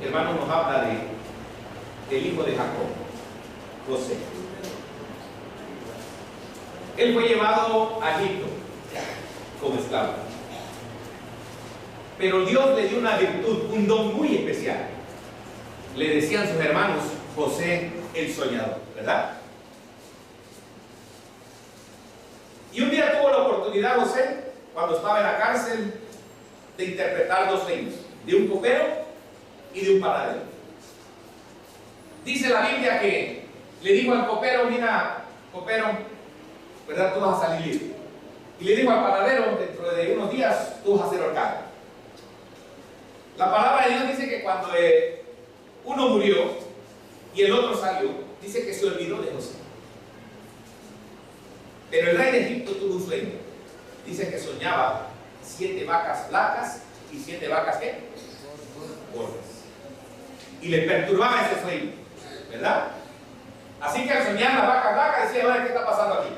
hermano, nos habla del hijo de Jacob, José. Él fue llevado a Egipto como esclavo. Pero Dios le dio una virtud, un don muy especial. Le decían sus hermanos, José el soñador, ¿verdad? Y un día tuvo la oportunidad José, cuando estaba en la cárcel, de interpretar dos sueños, de un copero y de un panadero. Dice la Biblia que le dijo al copero, mira, copero, ¿verdad? Tú vas a salir libre. Y le dijo al panadero, dentro de unos días tú vas a ser ahorcado. La palabra de Dios dice que cuando uno murió y el otro salió, dice que se olvidó de José. Pero el rey de Egipto tuvo un sueño. Dice que soñaba 7 vacas flacas y 7 vacas ¿qué? Gordas. Y le perturbaba ese sueño, ¿verdad? Así que al soñar la vaca flaca decía, bueno, ¿qué está pasando aquí?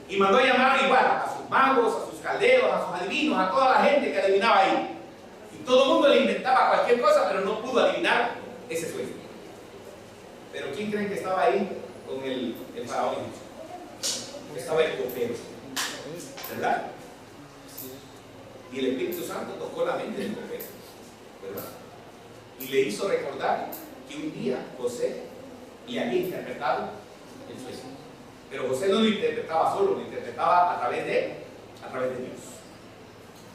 Y mandó a llamar igual a sus magos, a sus caldeos, a sus adivinos, a toda la gente que adivinaba ahí. Y todo el mundo le inventaba cualquier cosa, pero no pudo adivinar ese sueño. Pero ¿quién creen que estaba ahí con el faraón? Estaba el copero, ¿verdad? Y el Espíritu Santo tocó la mente del copero, ¿verdad? Y le hizo recordar que un día José le había interpretado el sueño. Pero José no lo interpretaba solo, lo interpretaba a través de Dios.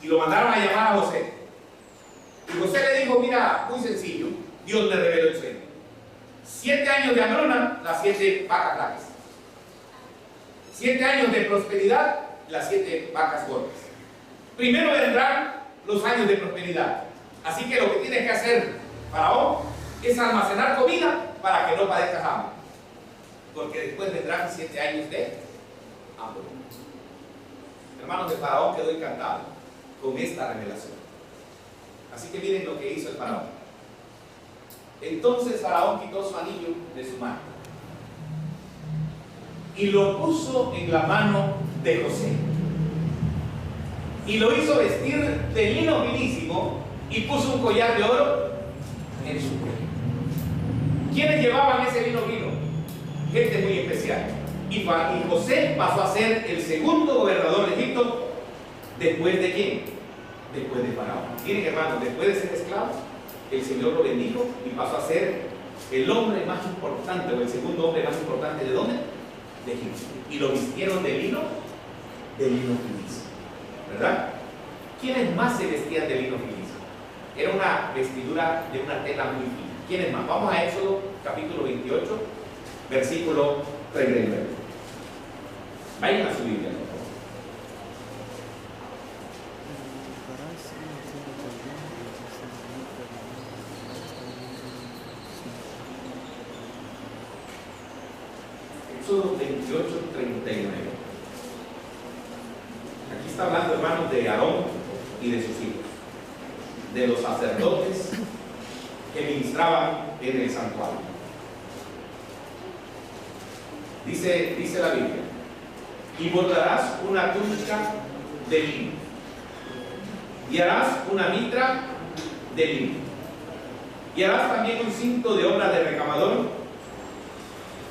Y lo mandaron a llamar a José. Y José le dijo, mira, muy sencillo, Dios le reveló el sueño. 7 años de hambruna, las 7 vacas flacas. 7 años de prosperidad, las 7 vacas gordas. Primero vendrán los años de prosperidad. Así que lo que tienes que hacer, Faraón, es almacenar comida para que no padezcas hambre. Porque después vendrán 7 años de hambre. Hermanos, el Faraón quedó encantado con esta revelación. Así que miren lo que hizo el Faraón. Entonces Faraón quitó su anillo de su mano y lo puso en la mano de José y lo hizo vestir de lino finísimo y puso un collar de oro en su cuello. ¿Quiénes llevaban ese lino fino? Gente muy especial. Y José pasó a ser el segundo gobernador de Egipto. ¿Después de quién? Después de Faraón. Miren, hermanos, después de ser esclavo, el Señor lo bendijo y pasó a ser el hombre más importante, o el segundo hombre más importante. ¿De dónde? De Egipto. Y lo vistieron de lino finísimo, ¿verdad? ¿Quiénes más se vestían de lino finísimo? Era una vestidura de una tela muy fina. ¿Quiénes más? Vamos a Éxodo capítulo 28, versículo 39. Vayan a su Biblia, por favor. Éxodo 28, 39. Aquí está hablando, hermanos, de Aarón y de sus hijos, de los sacerdotes que ministraban en el santuario. Dice la Biblia: y bordarás una túnica de lino, y harás una mitra de lino, y harás también un cinto de obra de recamador.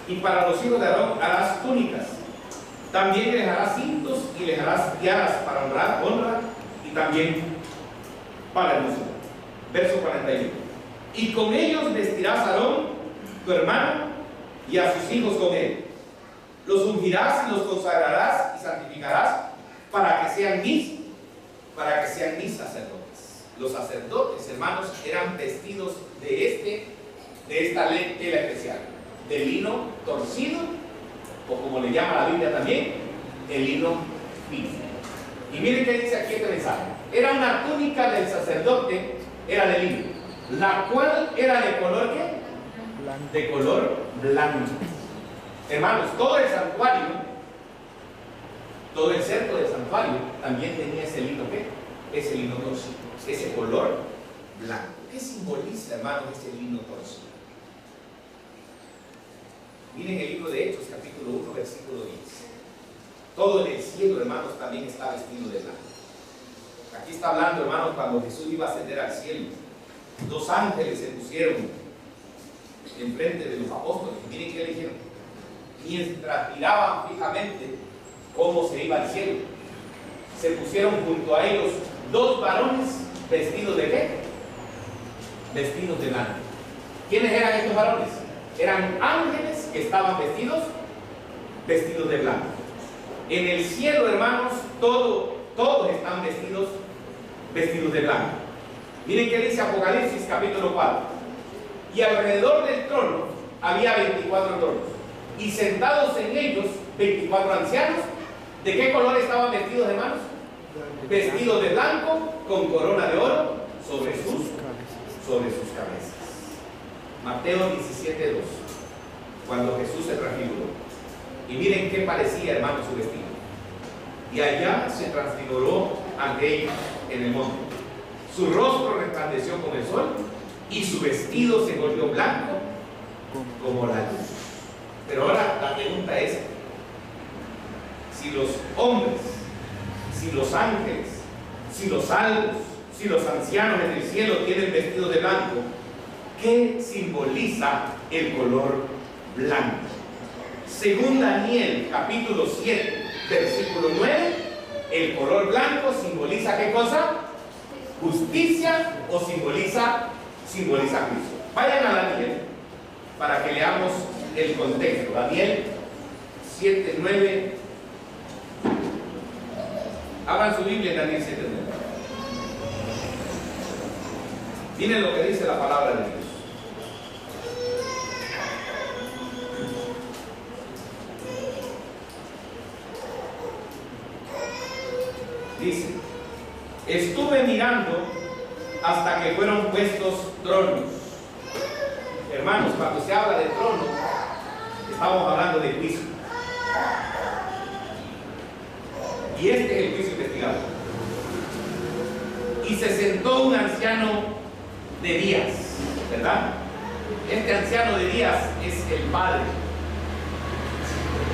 Y para los hijos de Aarón harás túnicas. También les harás cintos y les harás tiaras para honra y también para hermosura. Verso 41. Y con ellos vestirás a Aarón, tu hermano, y a sus hijos con él. Los ungirás y los consagrarás y santificarás para que sean mis sacerdotes. Los sacerdotes, hermanos, eran vestidos de esta tela especial, de lino torcido, o como le llama la Biblia también, el lino fino. Y miren qué dice aquí este mensaje. Era una túnica del sacerdote, era de lino, la cual era de color ¿qué? De color blanco. Hermanos, todo el santuario Todo el cerco del santuario también tenía ese lino, ¿qué? Ese lino torcido, ese color blanco. ¿Qué simboliza, hermanos, este lino torcido? Miren el libro de Hechos, capítulo 1, versículo 10. Todo en el cielo, hermanos, también está vestido de blanco. Aquí está hablando, hermanos, cuando Jesús iba a ascender al cielo. Dos ángeles se pusieron enfrente de los apóstoles. Y miren qué le dijeron. Mientras miraban fijamente cómo se iba al cielo, se pusieron junto a ellos dos varones vestidos de qué? Vestidos de blanco. ¿Quiénes eran estos varones? Eran ángeles que estaban vestidos de blanco. En el cielo, hermanos, todos están vestidos de blanco. Miren qué dice Apocalipsis capítulo 4. Y alrededor del trono había 24 tronos, y sentados en ellos 24 ancianos. ¿De qué color estaban vestidos, hermanos? Vestidos de blanco, con corona de oro sobre sus cabezas. Mateo 17:2, cuando Jesús se transfiguró. Y miren qué parecía, hermanos, su vestido. Y allá se transfiguró ante ellos en el monte. Su rostro resplandeció como el sol, y su vestido se volvió blanco como la luz. Pero ahora la pregunta es: si los hombres, si los ángeles, si los salvos, si los ancianos en el cielo tienen vestidos de blanco, ¿qué simboliza el color blanco? Según Daniel capítulo 7 versículo 9, el color blanco simboliza ¿qué cosa? Justicia, o simboliza juicio. Vayan a Daniel para que leamos el contexto. Daniel 7:9. Abran su Biblia en Daniel 7:9. Miren lo que dice la palabra de Dios. Dice: estuve mirando hasta que fueron puestos tronos. Hermanos, cuando se habla de trono, estamos hablando de juicio. Y este es el juicio investigado. Y se sentó un anciano de días, ¿verdad? Este anciano de días es el Padre.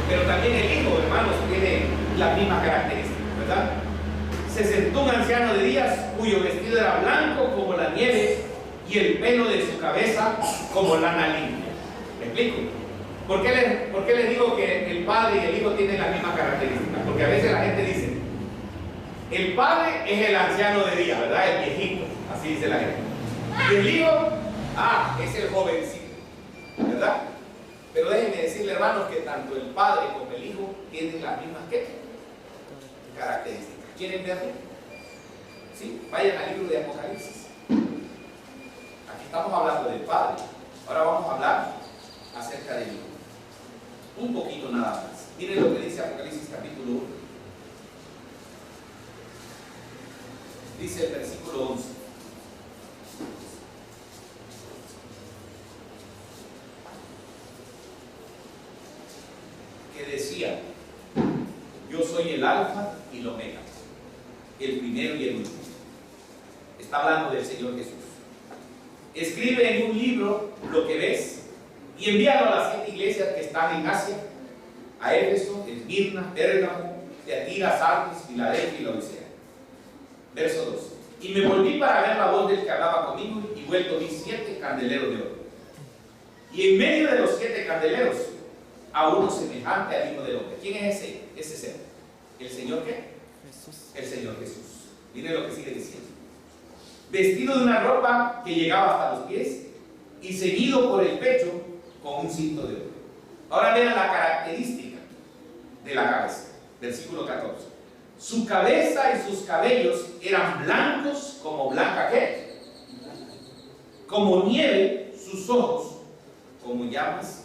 Pero también el Hijo, hermanos, tiene las mismas características, ¿verdad? Se sentó un anciano de días cuyo vestido era blanco como la nieve y el pelo de su cabeza como lana limpia. ¿Me explico? ¿Por qué les digo que el Padre y el Hijo tienen las mismas características? Porque a veces la gente dice: el Padre es el anciano de días, ¿verdad? El viejito, así dice la gente. Y el Hijo, es el jovencito, ¿verdad? Pero déjenme decirle, hermanos, que tanto el Padre como el Hijo tienen las mismas ¿qué? Características. ¿Quieren verlo? ¿Sí? Vayan al libro de Apocalipsis. Aquí estamos hablando del Padre. Ahora vamos a hablar acerca del Hijo. Un poquito nada más. Miren lo que dice Apocalipsis capítulo 1. Dice el versículo 11. Que decía: yo soy el alfa y el omega, el primero y el último. Está hablando del Señor Jesús. Escribe en un libro lo que ves y envíalo a las 7 iglesias que están en Asia: a Éfeso, Esmirna, Pérgamo, Tiatira, Sardis, Filadelfia y Laodicea. Verso 2. Y me volví para ver la voz del que hablaba conmigo, y vuelto vi 7 candeleros de oro. Y en medio de los 7 candeleros, a uno semejante al Hijo del Hombre. ¿Quién es ese ser? ¿El Señor qué? Jesús. El Señor Jesús. Miren lo que sigue diciendo: vestido de una ropa que llegaba hasta los pies y ceñido por el pecho con un cinto de oro. Ahora vean la característica de la cabeza. Versículo 14. Su cabeza y sus cabellos eran blancos como blanca ¿qué? Como nieve, sus ojos como llamas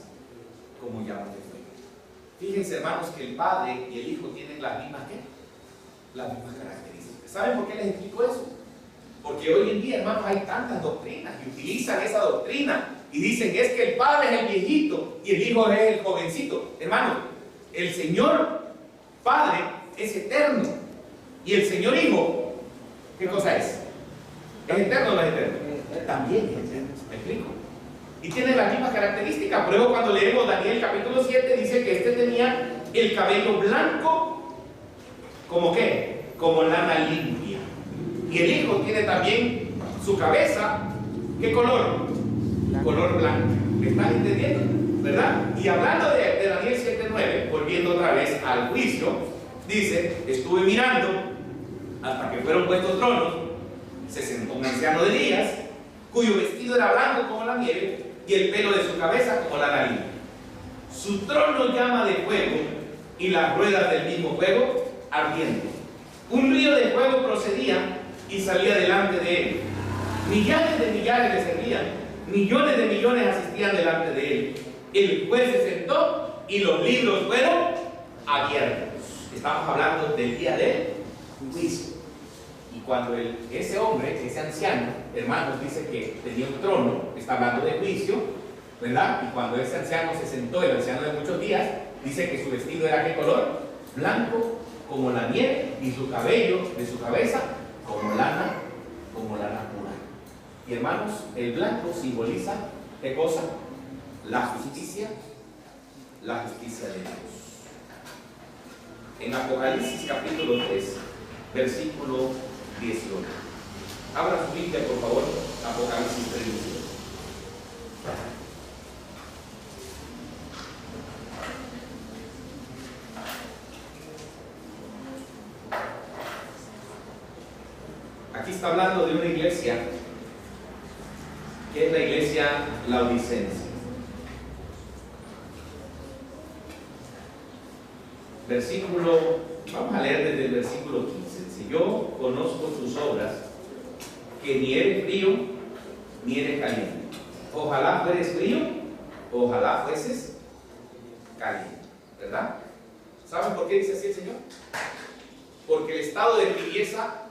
de fuego. Fíjense, hermanos, que el Padre y el Hijo tienen las mismas ¿qué? Las mismas características. ¿Saben por qué les explico eso? Porque hoy en día, hermanos, hay tantas doctrinas y utilizan esa doctrina y dicen que es que el Padre es el viejito y el Hijo es el jovencito. Hermano, el Señor Padre es eterno. Y el Señor Hijo, ¿qué cosa es? ¿Es eterno o no es eterno? También es eterno, ¿me explico? Y tiene las mismas características. Por eso cuando leemos Daniel capítulo 7 dice que este tenía el cabello blanco, ¿como qué? Como lana limpia. Y el Hijo tiene también su cabeza, ¿qué color? Color blanco. ¿Me están entendiendo? ¿Verdad? Y hablando de Daniel 7:9, volviendo otra vez al juicio, dice, estuve mirando hasta que fueron puestos tronos, se sentó un anciano de días, cuyo vestido era blanco como la nieve, y el pelo de su cabeza como la nariz. Su trono llama de fuego, y las ruedas del mismo fuego ardiendo. Un río de fuego procedía y salía delante de él. Millares de millares le servían, millones de millones asistían delante de él. El juez se sentó y los libros fueron abiertos. Estamos hablando del día del juicio. Y cuando ese hombre, ese anciano, hermanos, dice que tenía un trono, está hablando de juicio, ¿verdad? Y cuando ese anciano se sentó, el anciano de muchos días, dice que su vestido era ¿qué color? Blanco como la nieve, y su cabello de su cabeza como lana pura. Y hermanos, el blanco simboliza ¿qué cosa? La justicia de Dios. En Apocalipsis capítulo 3, versículo 18. Abra su Biblia, por favor, Apocalipsis 3, 18. Aquí está hablando de una iglesia que es la iglesia laodicense. Vamos a leer desde el versículo 15. Si yo conozco tus obras, que ni eres frío ni eres caliente. Ojalá fueres frío, ojalá fueses caliente. ¿Verdad? ¿Saben por qué dice así el Señor? Porque el estado de tibieza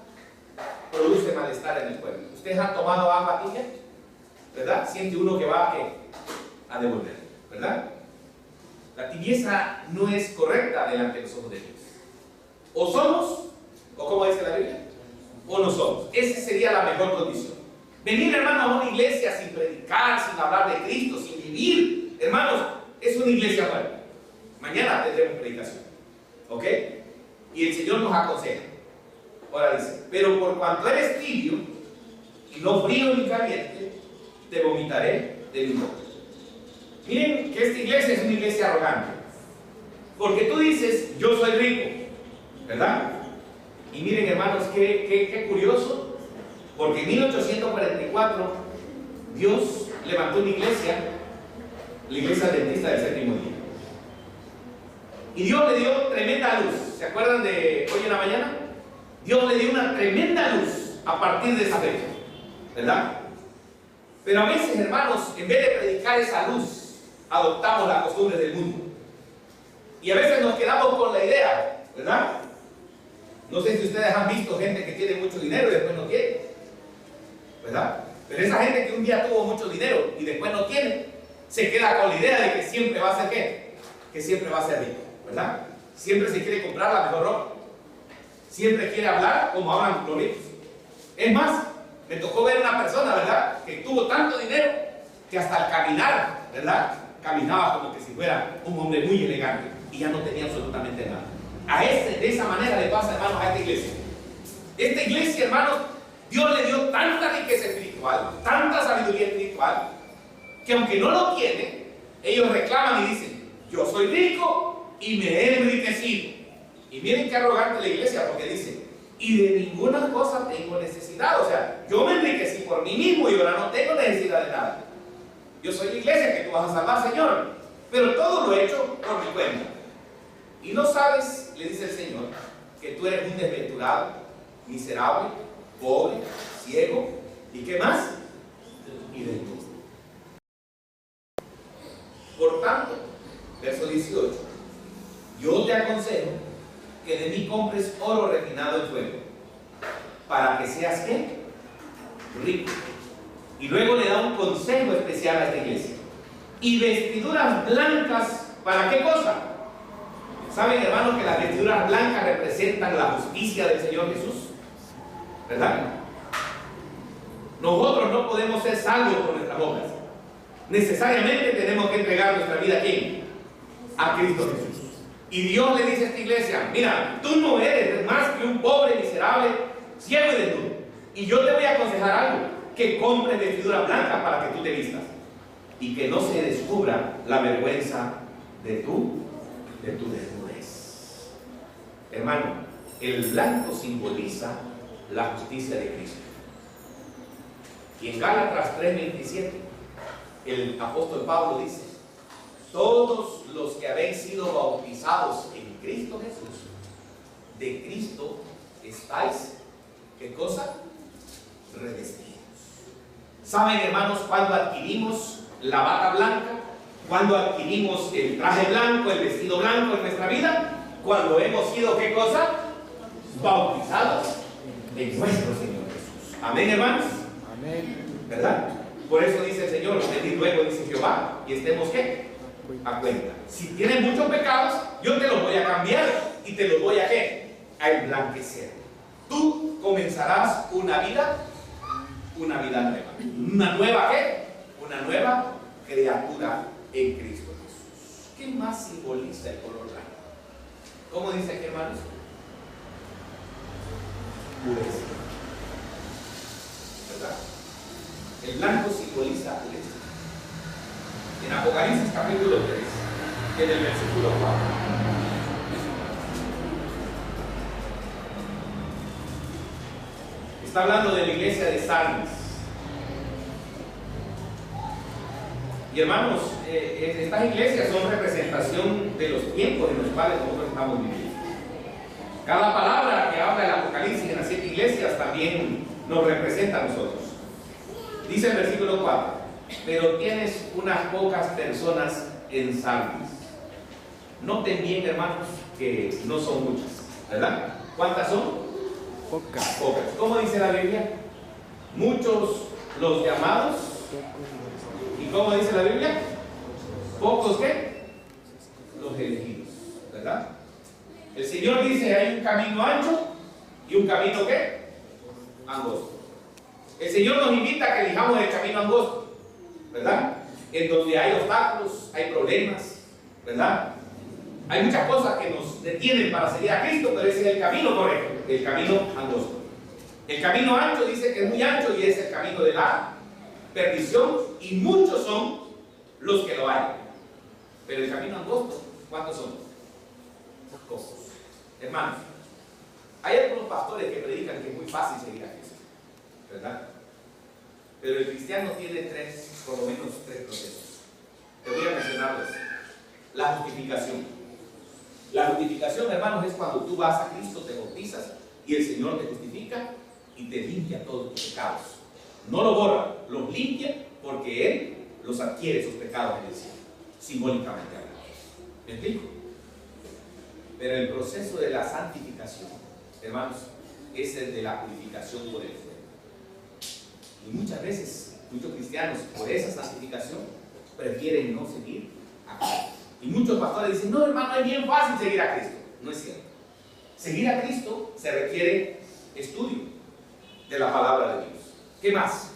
produce malestar en el cuerpo. ¿Ustedes han tomado agua tibia? ¿Verdad? Siente uno que va a devolver, ¿verdad? La tibieza no es correcta delante de los ojos de Dios. O somos, o como dice la Biblia, o no somos. Esa sería la mejor condición. Venir, hermanos, a una iglesia sin predicar, sin hablar de Cristo, sin vivir, hermanos, es una iglesia muerta. Mañana tendremos predicación, ¿ok? Y el Señor nos aconseja. Ahora dice, pero por cuanto eres tibio y no frío ni caliente, te vomitaré de mi boca. Miren que esta iglesia es una iglesia arrogante, porque tú dices, yo soy rico, ¿verdad? Y miren, hermanos, qué curioso, porque en 1844 Dios levantó una iglesia, la iglesia adventista del séptimo día. Y Dios le dio tremenda luz. ¿Se acuerdan de hoy en la mañana? Dios le dio una tremenda luz a partir de esa fecha, ¿verdad? Pero a veces, hermanos, en vez de predicar esa luz, adoptamos las costumbres del mundo. Y a veces nos quedamos con la idea, ¿verdad? No sé si ustedes han visto gente que tiene mucho dinero y después no tiene, ¿verdad? Pero esa gente que un día tuvo mucho dinero y después no tiene, se queda con la idea de que siempre va a ser ¿qué? Que siempre va a ser rico, ¿verdad? Siempre se quiere comprar la mejor ropa. Siempre quiere hablar como hablan los ricos. Es más, me tocó ver una persona, ¿verdad?, que tuvo tanto dinero que hasta al caminar, ¿verdad?, caminaba como que si fuera un hombre muy elegante y ya no tenía absolutamente nada. De esa manera le pasa, hermanos, a esta iglesia. Esta iglesia, hermanos, Dios le dio tanta riqueza espiritual, tanta sabiduría espiritual, que aunque no lo tienen, ellos reclaman y dicen, yo soy rico y me he enriquecido. Y miren qué arrogante la iglesia, porque dice, y de ninguna cosa tengo necesidad. O sea, yo me enriquecí por mí mismo y ahora no tengo necesidad de nada. Yo soy la iglesia que tú vas a salvar, Señor, pero todo lo he hecho por mi cuenta. Y no sabes, le dice el Señor, que tú eres un desventurado, miserable, pobre, ciego, ¿y qué más? Y desnudo. Por tanto, verso 18, yo te aconsejo que de mí compres oro refinado en fuego, para que seas ¿qué? Rico. Y luego le da un consejo especial a esta iglesia. Y vestiduras blancas, ¿para qué cosa? ¿Saben, hermanos, que las vestiduras blancas representan la justicia del Señor Jesús? ¿Verdad? Nosotros no podemos ser salvos por nuestras obras. Necesariamente tenemos que entregar nuestra vida ¿a quién? A Cristo Jesús. Y Dios le dice a esta iglesia: mira, tú no eres más que un pobre, miserable, ciego y desnudo. Y yo te voy a aconsejar algo: que compres vestiduras blancas para que tú te vistas. Y que no se descubra la vergüenza de tu desnudez. Hermano, el blanco simboliza la justicia de Cristo. Y en Gálatas 3:27, el apóstol Pablo dice: todos los que habéis sido bautizados en Cristo Jesús, de Cristo estáis, ¿qué cosa? Revestidos. ¿Saben, hermanos, cuando adquirimos la bata blanca? Cuando adquirimos el traje blanco, el vestido blanco en nuestra vida, cuando hemos sido, ¿qué cosa? Bautizados en nuestro Señor Jesús. Amén, hermanos. Amén. ¿Verdad? Por eso dice el Señor: venid luego, dice Jehová, y estemos ¿qué? A cuenta. Si tienes muchos pecados, yo te los voy a cambiar y te los voy a ¿qué? A emblanquecer. Tú comenzarás una vida nueva. ¿Una nueva qué? Una nueva criatura en Cristo Jesús. ¿Qué más simboliza el color blanco? ¿Cómo dice aquí, hermanos? Pureza. ¿Verdad? El blanco simboliza pureza. En Apocalipsis capítulo 3, en el versículo 4, está hablando de la iglesia de Sardis. Y hermanos, estas iglesias son representación de los tiempos en los cuales nosotros estamos viviendo. Cada palabra que habla el Apocalipsis en las 7 iglesias también nos representa a nosotros. Dice el versículo 4: pero tienes unas pocas personas en Sardis. Noten bien, hermanos, que no son muchas, ¿verdad? ¿Cuántas son? Pocas. Pocas. ¿Cómo dice la Biblia? Muchos los llamados. ¿Y cómo dice la Biblia? Pocos ¿qué? Los elegidos, ¿verdad? El Señor dice: hay un camino ancho y un camino ¿qué? Angosto. El Señor nos invita a que elijamos el camino angosto, ¿verdad? En donde hay obstáculos, hay problemas, ¿verdad? Hay muchas cosas que nos detienen para seguir a Cristo, pero ese es el camino correcto, el camino angosto. El camino ancho dice que es muy ancho y es el camino de la perdición, y muchos son los que lo hay. Pero el camino angosto, ¿cuántos son? Pocos. Hermanos, hay algunos pastores que predican que es muy fácil seguir a Cristo, ¿verdad? Pero el cristiano tiene por lo menos tres procesos. Te voy a mencionarlos. La justificación. La justificación, hermanos, es cuando tú vas a Cristo, te bautizas y el Señor te justifica y te limpia todos tus pecados. No lo borra, los limpia, porque Él los adquiere, sus pecados en el cielo, simbólicamente hablando. ¿Me explico? Pero el proceso de la santificación, hermanos, es el de la purificación por el fuego. Y muchas veces, muchos cristianos, por esa santificación, prefieren no seguir a Cristo. Y muchos pastores dicen: no, hermano, es bien fácil seguir a Cristo. No es cierto. Seguir a Cristo se requiere estudio de la palabra de Dios. ¿Qué más?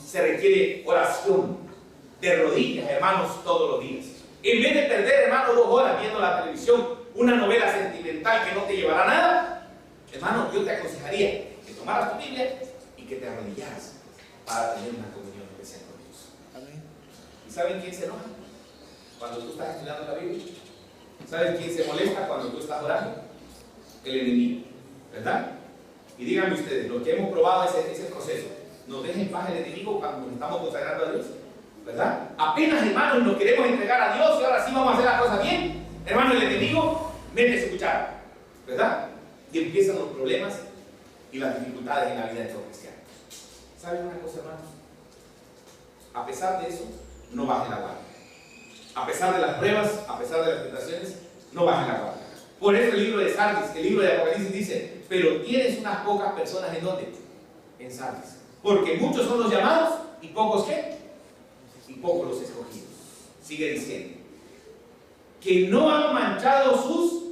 Se requiere oración de rodillas, hermanos, todos los días. En vez de perder, hermano, 2 horas viendo la televisión, una novela sentimental que no te llevará a nada, hermano, yo te aconsejaría que tomaras tu Biblia y que te arrodillaras para tener una comunión especial con Dios. Amén. ¿Y saben quién se enoja cuando tú estás estudiando la Biblia? ¿Saben quién se molesta cuando tú estás orando? El enemigo, ¿verdad? Y díganme ustedes, los que hemos probado ese proceso, ¿nos deja en paz el enemigo cuando nos estamos consagrando a Dios? ¿Verdad? Apenas, hermanos, nos queremos entregar a Dios y ahora sí vamos a hacer las cosas bien, hermano, el enemigo mete su cuchara, ¿verdad? Y empiezan los problemas y las dificultades en la vida de todos los cristianos. ¿Saben una cosa, hermanos? A pesar de eso, no bajen la guardia. A pesar de las pruebas, a pesar de las tentaciones, no bajen la guardia. Por eso el libro de Sardis, el libro de Apocalipsis dice: pero tienes unas pocas personas, ¿en dónde? En Sardis. Porque muchos son los llamados y pocos ¿qué? Y pocos los escogidos. Sigue diciendo: que no han manchado sus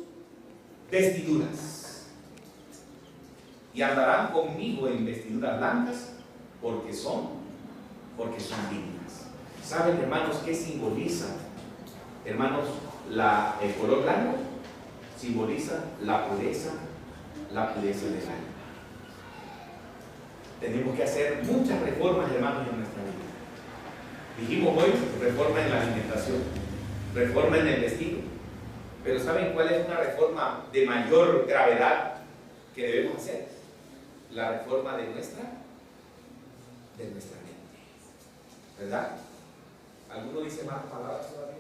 vestiduras, y andarán conmigo en vestiduras blancas, porque son dignas. ¿Saben, hermanos, qué simboliza, hermanos, el color blanco? Simboliza la pureza del alma. Tenemos que hacer muchas reformas, hermanos, en nuestra vida. Dijimos hoy, reforma en la alimentación, reforma en el vestido. Pero ¿saben cuál es una reforma de mayor gravedad que debemos hacer? La reforma de nuestra mente. ¿Verdad? ¿Alguno dice más palabras todavía?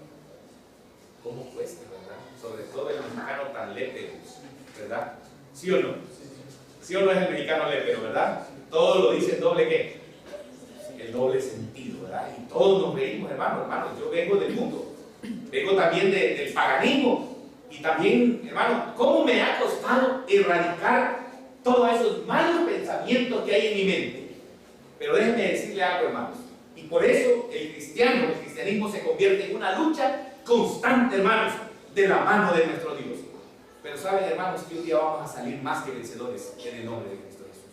¿Cómo cuesta, verdad? Sobre todo el mexicano tan lépero, ¿verdad? ¿Sí o no? ¿Sí o no es el mexicano lépero, verdad? Todo lo dice en doble ¿qué? El doble sentido, ¿verdad? Y todos nos reímos, hermanos. Yo vengo del mundo, vengo también del paganismo, y también, hermano, ¿cómo me ha costado erradicar todos esos malos pensamientos que hay en mi mente? Pero déjenme decirle algo, hermanos, y por eso el cristianismo se convierte en una lucha constante, hermanos, de la mano de nuestro Dios. Pero saben, hermanos, que un día vamos a salir más que vencedores en el nombre de Cristo Jesús.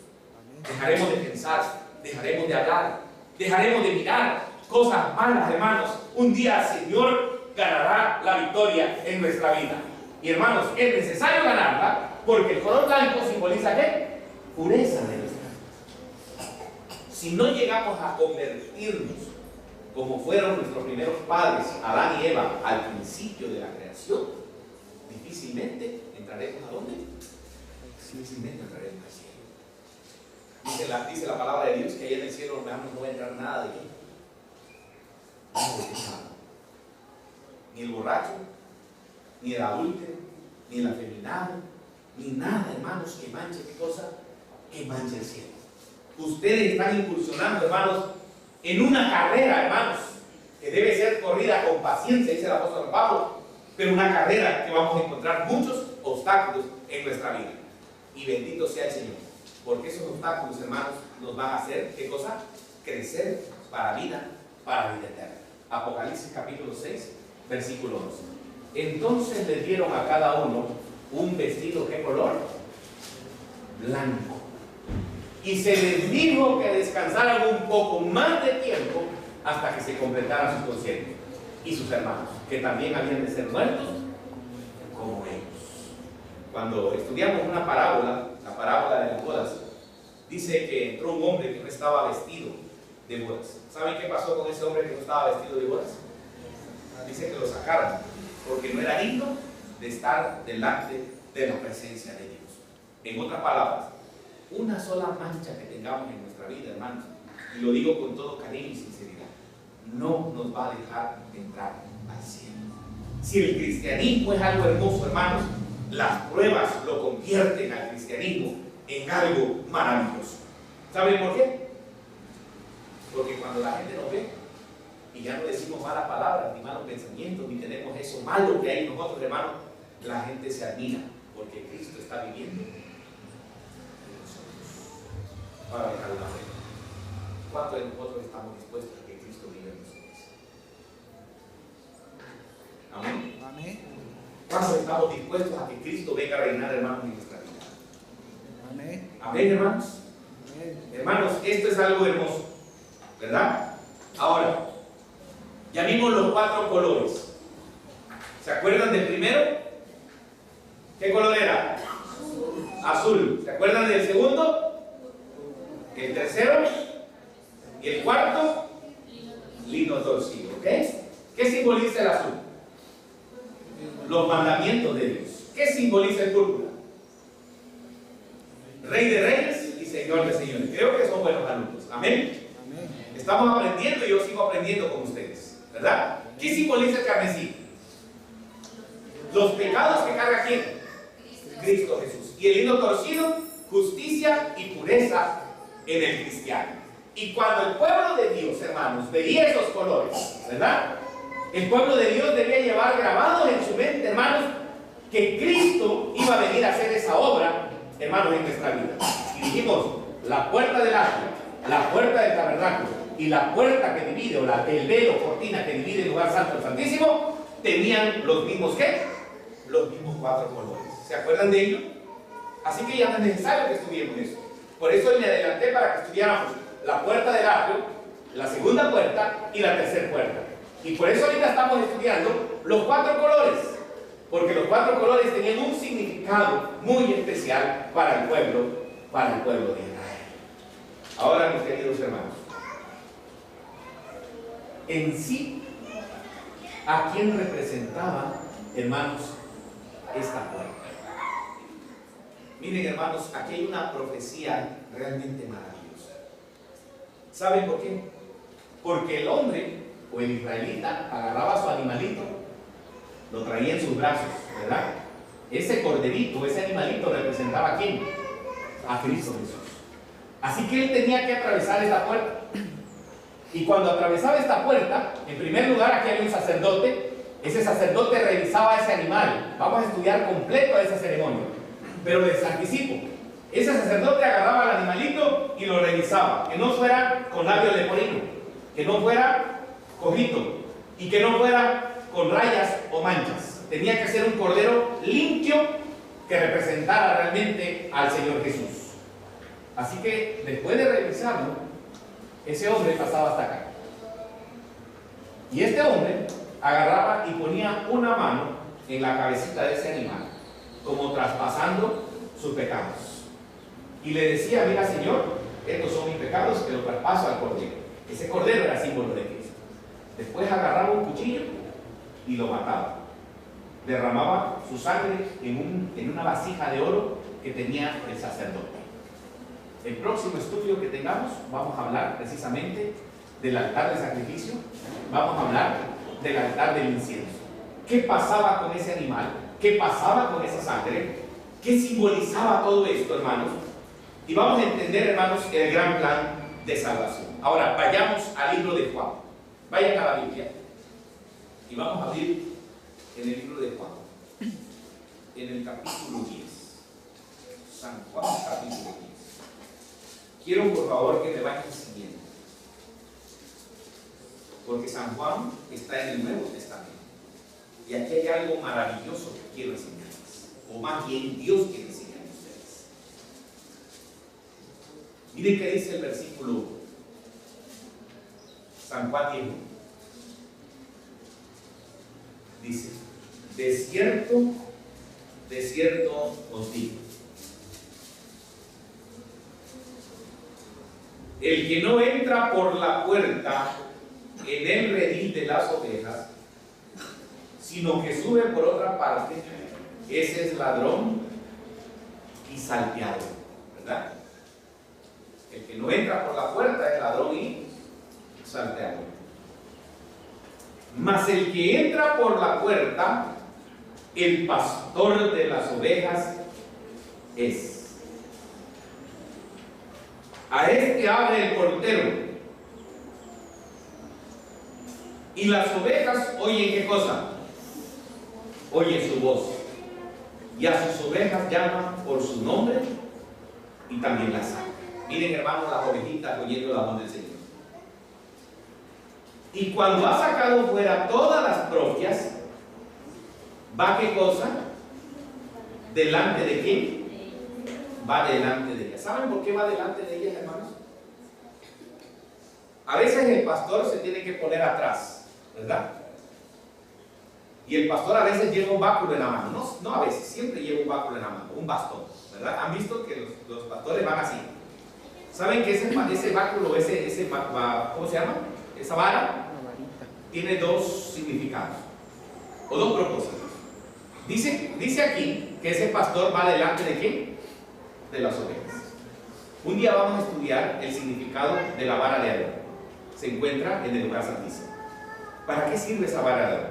Dejaremos de pensar, dejaremos de hablar, dejaremos de mirar cosas malas, hermanos. Un día el Señor ganará la victoria en nuestra vida. Y hermanos, es necesario ganarla, porque el color blanco simboliza ¿qué? Pureza de nuestra vida. Si no llegamos a convertirnos como fueron nuestros primeros padres, Adán y Eva, al principio de la creación, difícilmente entraremos ¿a dónde? Difícilmente entraremos al cielo. Dice la palabra de Dios que allá en el cielo no va a entrar nada de qué. Nada de pecado. Ni el borracho, ni el adúltero, ni el afeminado, ni nada, hermanos, que manche, ¿qué cosa? Que manche el cielo. Ustedes están incursionando, hermanos, en una carrera, hermanos, que debe ser corrida con paciencia, dice el apóstol Pablo, pero una carrera que vamos a encontrar muchos obstáculos en nuestra vida. Y bendito sea el Señor, porque esos obstáculos, hermanos, nos van a hacer, ¿qué cosa? Crecer para vida eterna. Apocalipsis capítulo 6, versículo 12. Entonces le dieron a cada uno un vestido, ¿qué color? Blanco. Y se les dijo que descansaran un poco más de tiempo hasta que se completaran sus conscientes y sus hermanos, que también habían de ser muertos como ellos. Cuando estudiamos una parábola, la parábola de las bodas, dice que entró un hombre que no estaba vestido de bodas. ¿Saben qué pasó con ese hombre que no estaba vestido de bodas? Dice que lo sacaron porque no era digno de estar delante de la presencia de Dios. En otras palabras, una sola mancha que tengamos en nuestra vida, hermanos, y lo digo con todo cariño y sinceridad, no nos va a dejar entrar al cielo. Si el cristianismo es algo hermoso, hermanos, las pruebas lo convierten al cristianismo en algo maravilloso. ¿Saben por qué? Porque cuando la gente nos ve y ya no decimos malas palabras, ni malos pensamientos, ni tenemos eso malo que hay en nosotros, hermanos, la gente se admira porque Cristo está viviendo. Para dejar una fe. ¿Cuántos de nosotros estamos dispuestos a que Cristo viva en nosotros? Amén. Amén. ¿Cuántos estamos dispuestos a que Cristo venga a reinar, hermanos, en nuestra vida? Amén. Amén, hermanos. Amén. Hermanos, esto es algo hermoso, ¿verdad? Ahora, ya vimos los 4 colores. ¿Se acuerdan del primero? ¿Qué color era? Azul. ¿Se acuerdan del segundo? El tercero y el cuarto, lino torcido, ¿ok? ¿Qué simboliza el azul? Los mandamientos de Dios. ¿Qué simboliza el púrpura? Rey de reyes y Señor de señores. Creo que son buenos alumnos, amén. Estamos aprendiendo y yo sigo aprendiendo con ustedes, ¿verdad? ¿Qué simboliza el carmesí? Los pecados que carga ¿quién? Cristo Jesús. Y el lino torcido, justicia y pureza en el cristiano. Y cuando el pueblo de Dios, hermanos, veía esos colores, ¿verdad? El pueblo de Dios debía llevar grabados en su mente, hermanos, que Cristo iba a venir a hacer esa obra, hermanos, en nuestra vida. Y dijimos, la puerta del atrio, la puerta del tabernáculo y la puerta que divide, o el velo, cortina que divide el lugar santo al santísimo, tenían los mismos ¿qué? Los mismos 4 colores. ¿Se acuerdan de ello? Así que ya no es necesario que estudiemos eso. Por eso me adelanté para que estudiáramos la puerta del atrio, la segunda puerta y la tercera puerta. Y por eso ahorita estamos estudiando los 4 colores, porque los 4 colores tenían un significado muy especial para el pueblo de Israel. Ahora, mis queridos hermanos, en sí, ¿a quién representaba, hermanos, esta puerta? Miren, hermanos, aquí hay una profecía realmente maravillosa. ¿Saben por qué? Porque el hombre o el israelita agarraba su animalito, lo traía en sus brazos, ¿verdad? Ese corderito, ese animalito representaba ¿a quién? A Cristo Jesús. Así que él tenía que atravesar esta puerta. Y cuando atravesaba esta puerta, en primer lugar aquí había un sacerdote. Ese sacerdote revisaba ese animal. Vamos a estudiar completo esa ceremonia, pero les anticipo, ese sacerdote agarraba al animalito y lo revisaba, que no fuera con labio leporino, que no fuera cojito y que no fuera con rayas o manchas. Tenía que ser un cordero limpio que representara realmente al Señor Jesús. Así que después de revisarlo, ese hombre pasaba hasta acá. Y este hombre agarraba y ponía una mano en la cabecita de ese animal, como traspasando sus pecados. Y le decía: mira, Señor, estos son mis pecados, que los traspaso al cordero. Ese cordero era símbolo de Cristo. Después agarraba un cuchillo y lo mataba. Derramaba su sangre en una vasija de oro que tenía el sacerdote. El próximo estudio que tengamos, vamos a hablar precisamente del altar de sacrificio. Vamos a hablar del altar del incienso. ¿Qué pasaba con ese animal? ¿Qué pasaba con esa sangre? ¿Qué simbolizaba todo esto, hermanos? Y vamos a entender, hermanos, el gran plan de salvación. Ahora, vayamos al libro de Juan. Vayan a la Biblia y vamos a abrir en el libro de Juan, en el capítulo 10. San Juan, capítulo 10. Quiero, por favor, que me vayan siguiendo, porque San Juan está en el Nuevo Testamento. Y aquí hay algo maravilloso que quiero enseñarles, o más bien Dios quiere enseñar a ustedes. Miren qué dice el versículo San Juan 10. Dice: de cierto os digo, el que no entra por la puerta en el redil de las ovejas, sino que sube por otra parte, ese es ladrón y salteador, ¿verdad? El que no entra por la puerta es ladrón y salteador. Mas el que entra por la puerta, el pastor de las ovejas es. A este abre el portero, y las ovejas oyen ¿qué cosa? Oyen su voz, y a sus ovejas llama por su nombre y también las saca. Miren, hermanos, las ovejitas oyendo la voz del Señor. Y cuando ha sacado fuera todas las propias, ¿va qué cosa? ¿Delante de quién? Va delante de ellas. ¿Saben por qué va delante de ellas, hermanos? A veces el pastor se tiene que poner atrás, ¿verdad? Y el pastor a veces lleva un báculo en la mano. No a veces, siempre lleva un báculo en la mano, un bastón, ¿verdad? ¿Han visto que los pastores van así? ¿Saben que ese báculo, ¿cómo se llama? Esa vara tiene dos significados o dos propósitos. Dice aquí que ese pastor va delante de ¿quién? De las ovejas. Un día vamos a estudiar el significado de la vara de Aarón. Se encuentra en el lugar santísimo. ¿Para qué sirve esa vara de Aarón?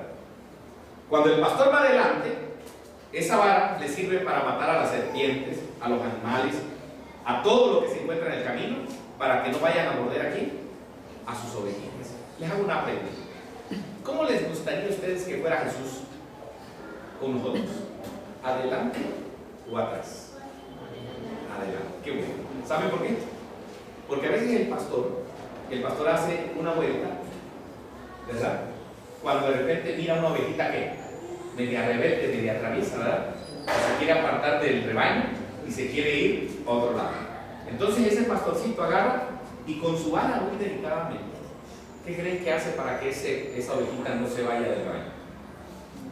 Cuando el pastor va adelante, esa vara le sirve para matar a las serpientes, a los animales, a todo lo que se encuentra en el camino, para que no vayan a morder aquí a sus ovejitas. Les hago una pregunta: ¿cómo les gustaría a ustedes que fuera Jesús con nosotros? ¿Adelante o atrás? Adelante. Qué bueno. ¿Saben por qué? Porque a veces el pastor hace una vuelta, ¿verdad? cuando de repente mira una ovejita que media rebelde, media traviesa, ¿verdad? Que se quiere apartar del rebaño y se quiere ir a otro lado. Entonces ese pastorcito agarra y con su ala muy delicadamente, ¿qué creen que hace para que esa ovejita no se vaya del rebaño?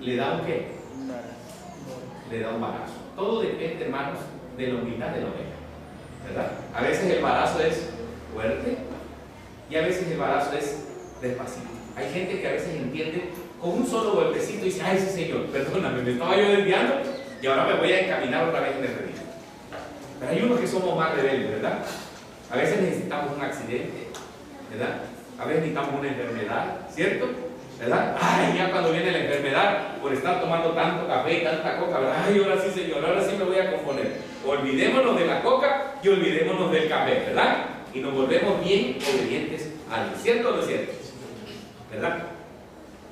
¿Le da un qué? Le da un balazo. Todo depende, hermanos, de la humildad de la oveja, ¿verdad? A veces el balazo es fuerte y a veces el balazo es despacito. Hay gente que a veces entiende con un solo golpecito y dice, ay, sí señor, perdóname, me estaba yo desviando y ahora me voy a encaminar otra vez en el redil. Pero hay unos que somos más rebeldes, ¿verdad? A veces necesitamos un accidente, ¿verdad? A veces necesitamos una enfermedad, ¿cierto? ¿Verdad? Ay, ya cuando viene la enfermedad por estar tomando tanto café y tanta coca, ¿verdad? Ay, ahora sí señor, ahora sí me voy a componer. Olvidémonos de la coca y olvidémonos del café, ¿verdad? Y nos volvemos bien obedientes a Dios, ¿cierto o no es cierto? ¿Verdad?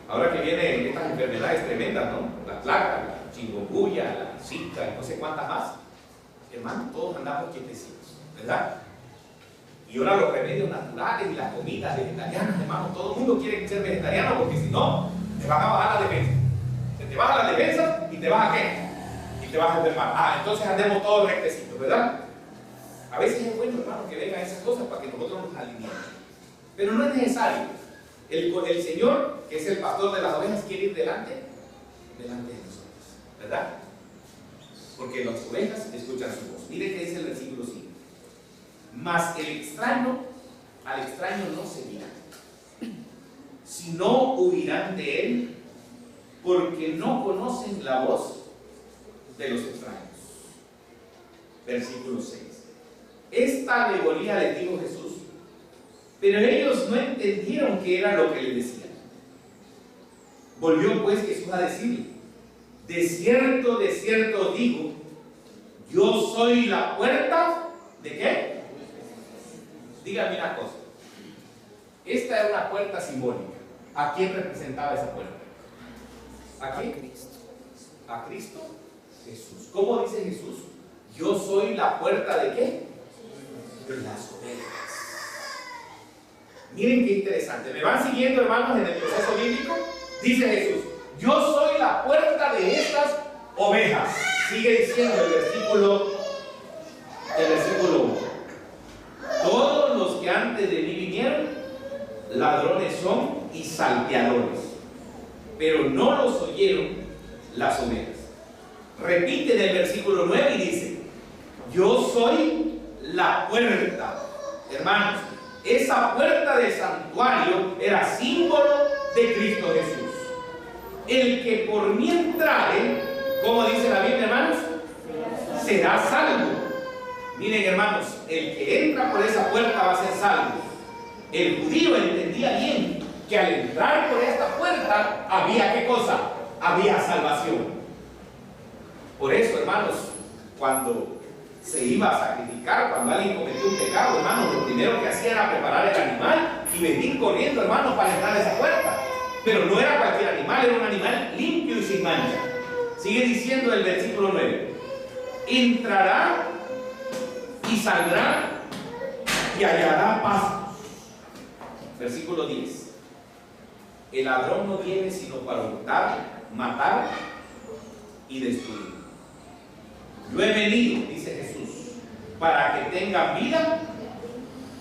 Ahora que vienen estas enfermedades tremendas, ¿no? La plaga, la chikungunya, la zika, no sé cuántas más. Hermanos, todos andamos quietecitos, ¿verdad? Y ahora los remedios naturales y las comidas vegetarianas, hermanos, todo el mundo quiere ser vegetariano porque si no, te vas a bajar la defensa. Se te baja la defensa y te vas a qué? Y te vas a enfermar. Ah, entonces andemos todos rectecitos, ¿verdad? A veces es bueno, hermano, que vengan esas cosas para que nosotros nos alineemos. Pero no es necesario. El Señor, que es el pastor de las ovejas, quiere ir delante de nosotros, ¿verdad? Porque las ovejas escuchan su voz. Mire que dice el versículo 5. Mas el extraño, al extraño no seguirán, sino huirán de él, porque no conocen la voz de los extraños. Versículo 6. Esta alegoría les dijo Jesús, pero ellos no entendieron qué era lo que les decía. Volvió pues Jesús a decirle, de cierto os digo, yo soy la puerta, ¿de qué? Dígame una cosa. Esta era una puerta simbólica. ¿A quién representaba esa puerta? ¿A quién? A Cristo. ¿A Cristo? Jesús. ¿Cómo dice Jesús? Yo soy la puerta ¿de qué? De las ovejas. Miren qué interesante. ¿Me van siguiendo, hermanos, en el proceso bíblico? Dice Jesús, yo soy la puerta de estas ovejas. Sigue diciendo el versículo 1. Todos los que antes de mí vinieron, ladrones son y salteadores, pero no los oyeron las ovejas. Repite en el versículo 9 y dice, yo soy la puerta. Hermanos, esa puerta del santuario era símbolo de Cristo Jesús. El que por mí entrare, como dice la Biblia, hermanos, será salvo. Miren, hermanos, el que entra por esa puerta va a ser salvo. El judío entendía bien que al entrar por esta puerta había ¿qué cosa? Había salvación. Por eso, hermanos, cuando se iba a sacrificar, cuando alguien cometió un pecado, hermanos, lo primero que hacía era preparar el animal y venir corriendo, hermanos, para entrar a esa puerta. Pero no era cualquier animal, era un animal limpio y sin mancha. Sigue diciendo el versículo 9, entrará y saldrá y hallará pasto. Versículo 10, el ladrón no viene sino para hurtar, matar y destruir. Yo he venido, dice Jesús, para que tengan vida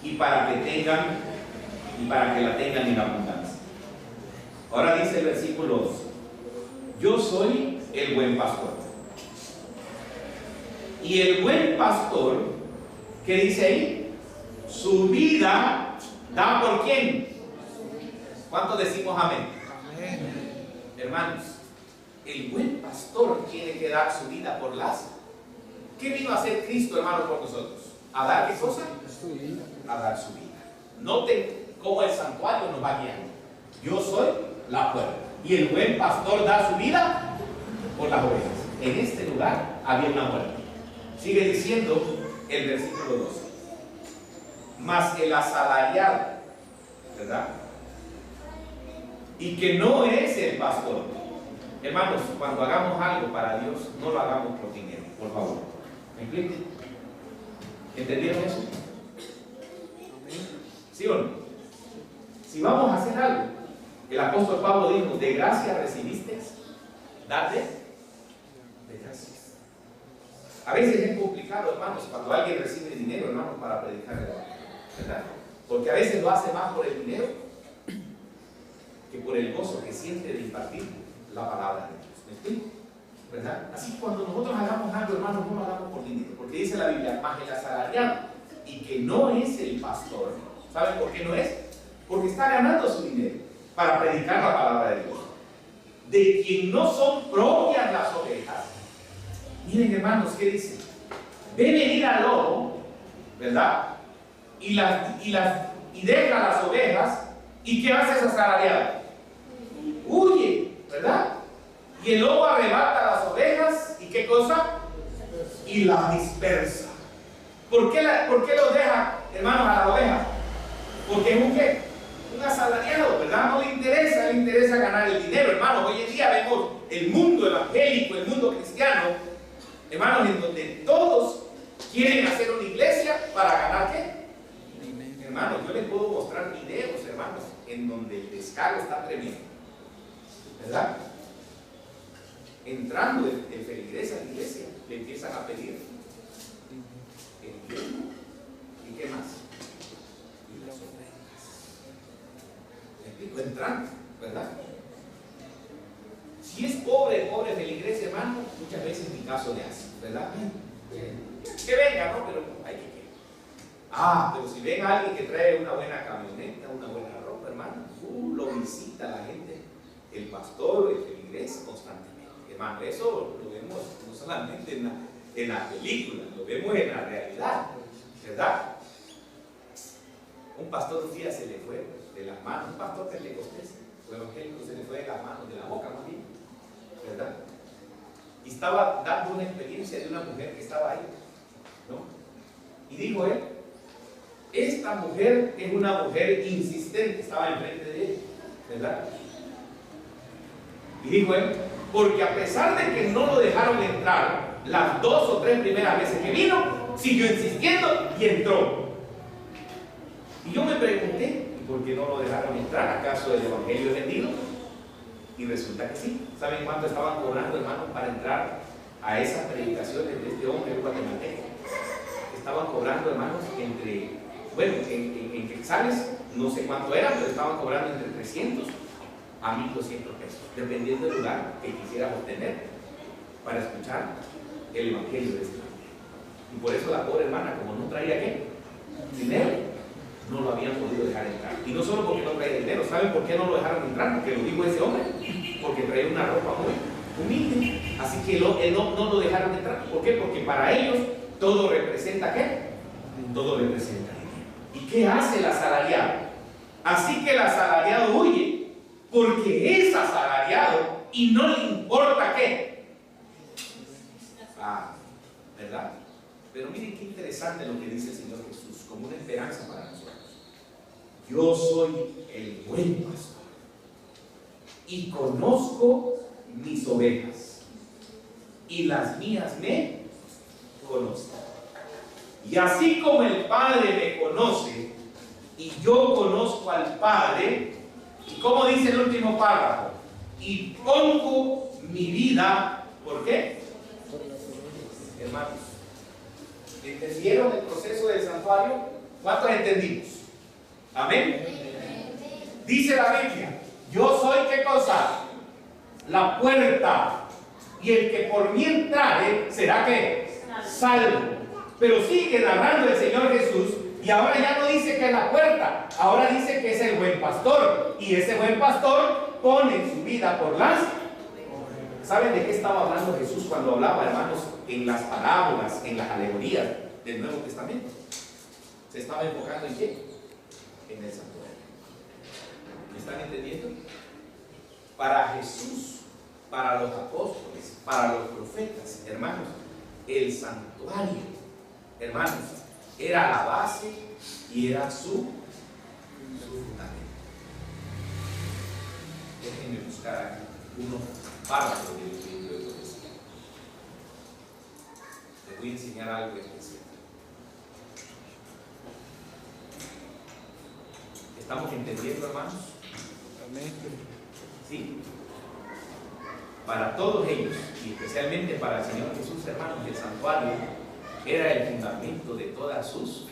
y para que la tengan en abundancia. Ahora dice el versículo 12, yo soy el buen pastor. Y el buen pastor, ¿qué dice ahí? Su vida da por quién. ¿Cuántos decimos amén? Amén. Hermanos, el buen pastor tiene que dar su vida por las. ¿Qué vino a hacer Cristo, hermanos, por nosotros? ¿A dar qué cosa? Su vida. A dar su vida. Noten cómo el santuario nos va guiando. Yo soy la puerta. Y el buen pastor da su vida por las ovejas. En este lugar había una puerta. Sigue diciendo el versículo 12. Mas el asalariado, ¿verdad? Y que no es el pastor. Hermanos, cuando hagamos algo para Dios, no lo hagamos por dinero, por favor. ¿Me explico? ¿Entendieron eso? ¿Sí o no? Si vamos a hacer algo, El apóstol Pablo dijo, de gracia recibiste, date de gracias. A veces es complicado, hermanos, cuando alguien recibe dinero, hermanos, para predicar el evangelio, ¿verdad? Porque a veces lo hace más por el dinero que por el gozo que siente de impartir la palabra de Dios. ¿Me explico? ¿Verdad? Así que cuando nosotros hagamos algo, hermanos, no lo hagamos por dinero, porque dice la Biblia, más el asalariado, y que no es el pastor. ¿Saben por qué no es? Porque está ganando su dinero para predicar la palabra de Dios. De quien no son propias las ovejas. Miren, hermanos, ¿qué dice? Ve venir al lobo, ¿verdad? Y deja las ovejas. ¿Y qué hace ese asalariado? Huye, ¿verdad? Y el lobo arrebata las ovejas. ¿Y qué cosa? Y las dispersa. ¿Por qué los deja, hermanos, a las ovejas? Porque es un qué? Un asalariado, ¿verdad? No le interesa ganar el dinero, hermanos. Hoy en día vemos el mundo evangélico, el mundo cristiano, hermanos, en donde todos quieren hacer una iglesia para ganar ¿qué? Hermanos, yo les puedo mostrar videos, hermanos, en donde el descaro está tremendo, ¿verdad? Entrando el feligrés a la iglesia, le empiezan a pedir el diezmo. ¿Y qué más? Y las ovejas. ¿Me explico? Entrando, ¿verdad? Si es pobre feligrés, hermano, muchas veces mi caso le hace, ¿verdad? Que venga, ¿no? Pero hay que. Pero si ven a alguien que trae una buena camioneta, una buena ropa, hermano, lo visita la gente, el pastor, el feligrés, constantemente. Hermano, eso lo vemos no solamente en la película, lo vemos en la realidad, ¿verdad? Un pastor un día se le fue de las manos, un pastor pentecostés, o evangélico, se le fue de las manos, de la boca más bien, ¿verdad? Y estaba dando una experiencia de una mujer que estaba ahí, ¿no? Y dijo él, esta mujer es una mujer insistente, estaba enfrente de él, ¿verdad? Y dijo él, porque a pesar de que no lo dejaron entrar las 2 o 3 primeras veces que vino, siguió insistiendo y entró. Y yo me pregunté, ¿por qué no lo dejaron entrar? ¿Acaso el evangelio es vendido? Y resulta que sí. ¿Saben cuánto estaban cobrando, hermanos, para entrar a esas predicaciones de este hombre guatemalteco? Estaban cobrando, hermanos, en quetzales, no sé cuánto era, pero estaban cobrando entre 300 a 1,200 pesos, dependiendo del lugar que quisiéramos tener para escuchar el evangelio de este hombre. Y por eso la pobre hermana, como no traía ¿qué? Dinero, no lo habían podido dejar entrar. Y no solo porque no traía dinero, ¿saben por qué no lo dejaron entrar? Porque lo dijo ese hombre, porque traía una ropa muy humilde, así que no lo dejaron entrar. ¿Por qué? Porque para ellos todo representa ¿qué? Todo representa dinero. ¿Y qué hace el asalariado? Así que el asalariado huye, porque es asalariado y no le importa qué. ¿Verdad? Pero miren qué interesante lo que dice el Señor Jesús, como una esperanza para nosotros. Yo soy el buen pastor y conozco mis ovejas y las mías me conocen. Y así como el Padre me conoce y yo conozco al Padre, y como dice el último párrafo, y pongo mi vida, ¿por qué? Hermanos, ¿entendieron el proceso del santuario? ¿Cuántos entendimos? Amén. Dice la Biblia, yo soy ¿qué cosa? La puerta, y el que por mí entrare será ¿qué? Salvo. Pero sigue narrando el Señor Jesús, y ahora ya no dice que es la puerta, ahora dice que es el buen pastor, y ese buen pastor pone su vida por las. ¿Saben de qué estaba hablando Jesús cuando hablaba, hermanos, en las parábolas, en las alegorías del Nuevo Testamento? Se estaba enfocando en qué? En el santuario. ¿Me están entendiendo? Para Jesús, para los apóstoles, para los profetas, hermanos, el santuario, hermanos, era la base y era su fundamento. Déjenme buscar aquí unos párrafos del libro de Profecía. Les voy a enseñar algo especial. ¿Estamos entendiendo, hermanos? Amén. ¿Sí? Para todos ellos, y especialmente para el Señor Jesús, hermanos, el santuario era el fundamento de todas sus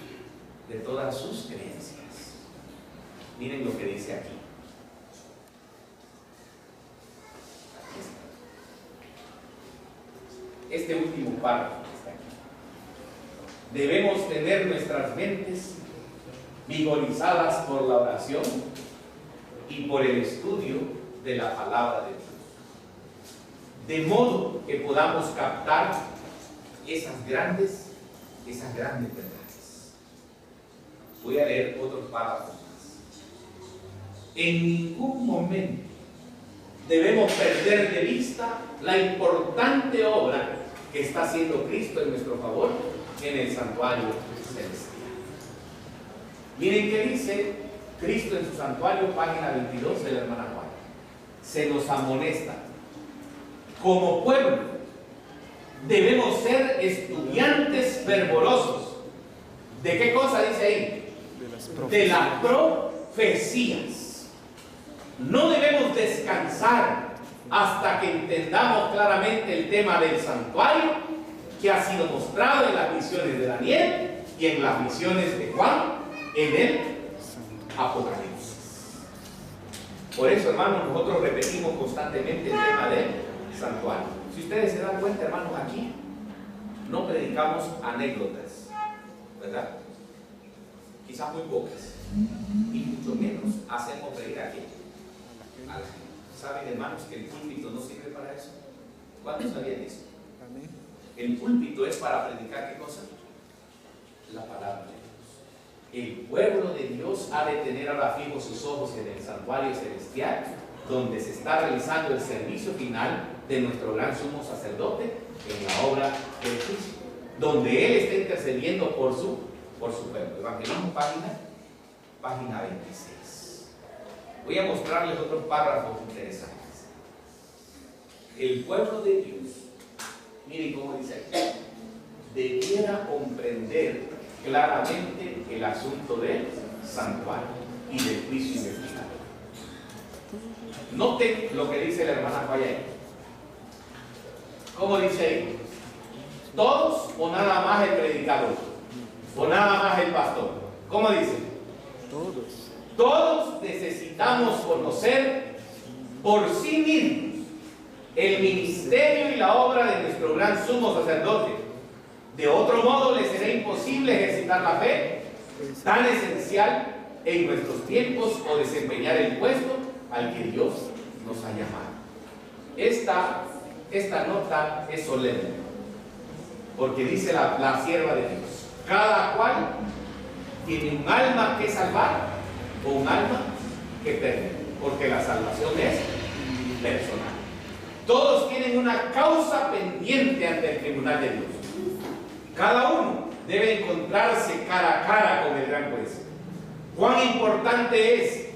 creencias. Miren lo que dice aquí. Aquí está. Este último párrafo está aquí. Debemos tener nuestras mentes vigorizadas por la oración y por el estudio de la palabra de Dios, de modo que podamos captar esas grandes verdades. Voy a leer otros párrafos más. En ningún momento debemos perder de vista la importante obra que está haciendo Cristo en nuestro favor en el santuario celestial. Miren qué dice Cristo en su santuario, página 22 de la hermana Juana. Se nos amonesta: como pueblo debemos ser estudiantes fervorosos. ¿De qué cosa dice ahí? De las profecías. No debemos descansar hasta que entendamos claramente el tema del santuario, que ha sido mostrado en las visiones de Daniel y en las visiones de Juan en el Apocalipsis. Por eso, hermanos, nosotros repetimos constantemente el tema del santuario. Si ustedes se dan cuenta, hermanos, aquí no predicamos anécdotas, ¿verdad? Quizás muy pocas, y mucho menos hacemos reír aquí a la gente. ¿Saben, hermanos, que el púlpito no sirve para eso? ¿Cuántos sabían eso? El púlpito es para predicar, ¿qué cosa? La palabra de Dios. El pueblo de Dios ha de tener ahora fijos sus ojos en el santuario celestial, donde se está realizando el servicio final de nuestro gran sumo sacerdote en la obra de Cristo, donde Él está intercediendo por su pueblo. Evangelismo, página 26. Voy a mostrarles otros párrafos interesantes. El pueblo de Dios, miren cómo dice aquí, debiera comprender claramente el asunto del santuario y del juicio investigado. Noten lo que dice la hermana Falla ahí. ¿Cómo dice ahí? ¿Todos o nada más el predicador? ¿O nada más el pastor? ¿Cómo dice? Todos. Todos necesitamos conocer por sí mismos el ministerio y la obra de nuestro gran sumo sacerdote. De otro modo, le será imposible ejercitar la fe tan esencial en nuestros tiempos o desempeñar el puesto al que Dios nos ha llamado. Esta nota es solemne, porque dice la sierva de Dios: cada cual tiene un alma que salvar o un alma que perder, porque la salvación es personal. Todos tienen una causa pendiente ante el tribunal de Dios. Cada uno debe encontrarse cara a cara con el gran juez. Cuán importante es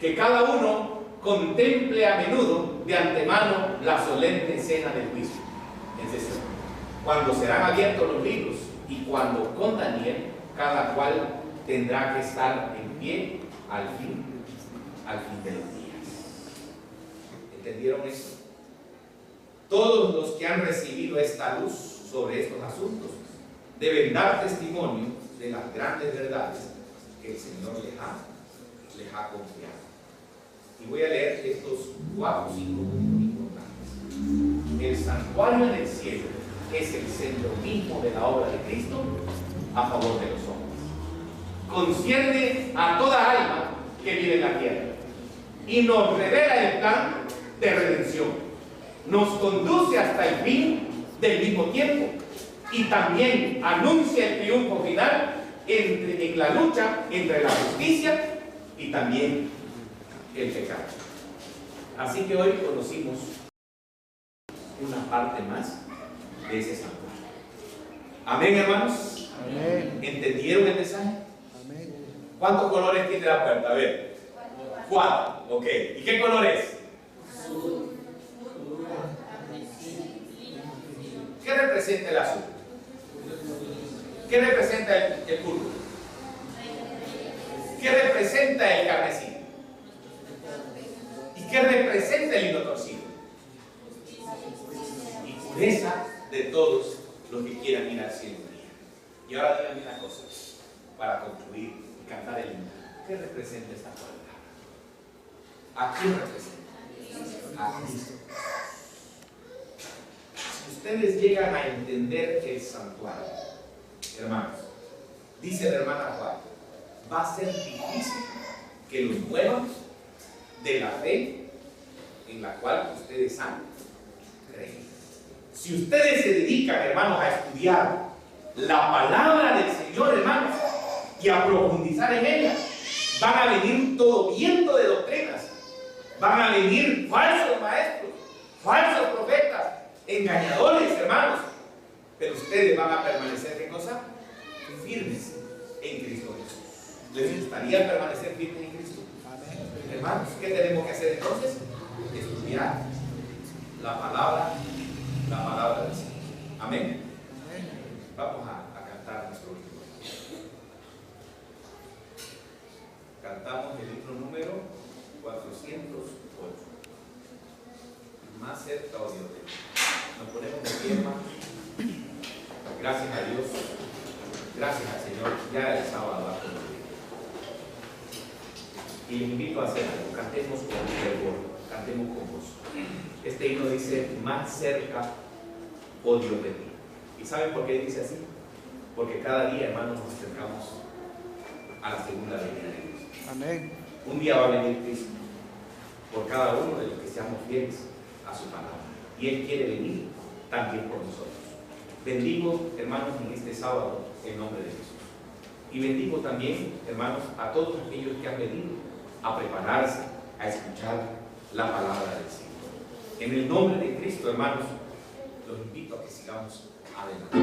que cada uno contemple a menudo de antemano la solemne escena del juicio. Es decir, cuando serán abiertos los libros y cuando con Daniel cada cual tendrá que estar en pie al fin de los días. ¿Entendieron eso? Todos los que han recibido esta luz sobre estos asuntos deben dar testimonio de las grandes verdades que el Señor les ha confiado. Y voy a leer estos 4 o 5 puntos importantes. El santuario en el cielo es el centro mismo de la obra de Cristo a favor de los hombres. Concierne a toda alma que vive en la tierra y nos revela el plan de redención. Nos conduce hasta el fin del mismo tiempo y también anuncia el triunfo final en la lucha entre la justicia y también el pecado. Así que hoy conocimos una parte más de ese santuario. Amén, hermanos. Amén. ¿Entendieron el mensaje? Amén. ¿Cuántos colores tiene la puerta? A ver. 4. Ok. ¿Y qué color es? Azul. ¿Qué representa el azul? ¿Qué representa el púrpura? ¿Qué representa representa el carmesí? ¿Y qué representa el hilo torcido? Y pureza de todos los que quieran ir al cielo un día. Y ahora díganme una cosa, para concluir y cantar el himno. ¿Qué representa esta puerta? ¿A quién representa? A Cristo. Si ustedes llegan a entender el santuario, hermanos, dice la hermana Juan, va a ser difícil que los muevan de la fe en la cual ustedes han creído. Si ustedes se dedican, hermanos, a estudiar la palabra del Señor, hermanos, y a profundizar en ella, van a venir todo viento de doctrinas, van a venir falsos maestros, falsos profetas, engañadores, hermanos, pero ustedes van a permanecer, ¿qué cosa? Firmes en Cristo Jesús. ¿Les gustaría permanecer firmes en Cristo? Amén. Hermanos, ¿qué tenemos que hacer entonces? Estudiar la palabra del Señor. Amén. Vamos a cantar nuestro último. Cantamos el libro número 408. Más cerca, oh Dios. Nos ponemos de pie, hermano. Gracias a Dios. Gracias al Señor. Ya el sábado va a concluir. Y les invito a hacer algo. Cantemos con fervor. Cantemos con gozo. Este himno dice: más cerca, oh Dios, de ti. ¿Y saben por qué dice así? Porque cada día, hermanos, nos acercamos a la segunda venida de Cristo. Amén. Un día va a venir Cristo por cada uno de los que seamos fieles a su palabra. Y Él quiere venir también por nosotros. Bendigo, hermanos, en este sábado en nombre de Jesús. Y bendigo también, hermanos, a todos aquellos que han venido a prepararse, a escuchar la palabra del Señor. En el nombre de Cristo, hermanos, los invito a que sigamos adelante.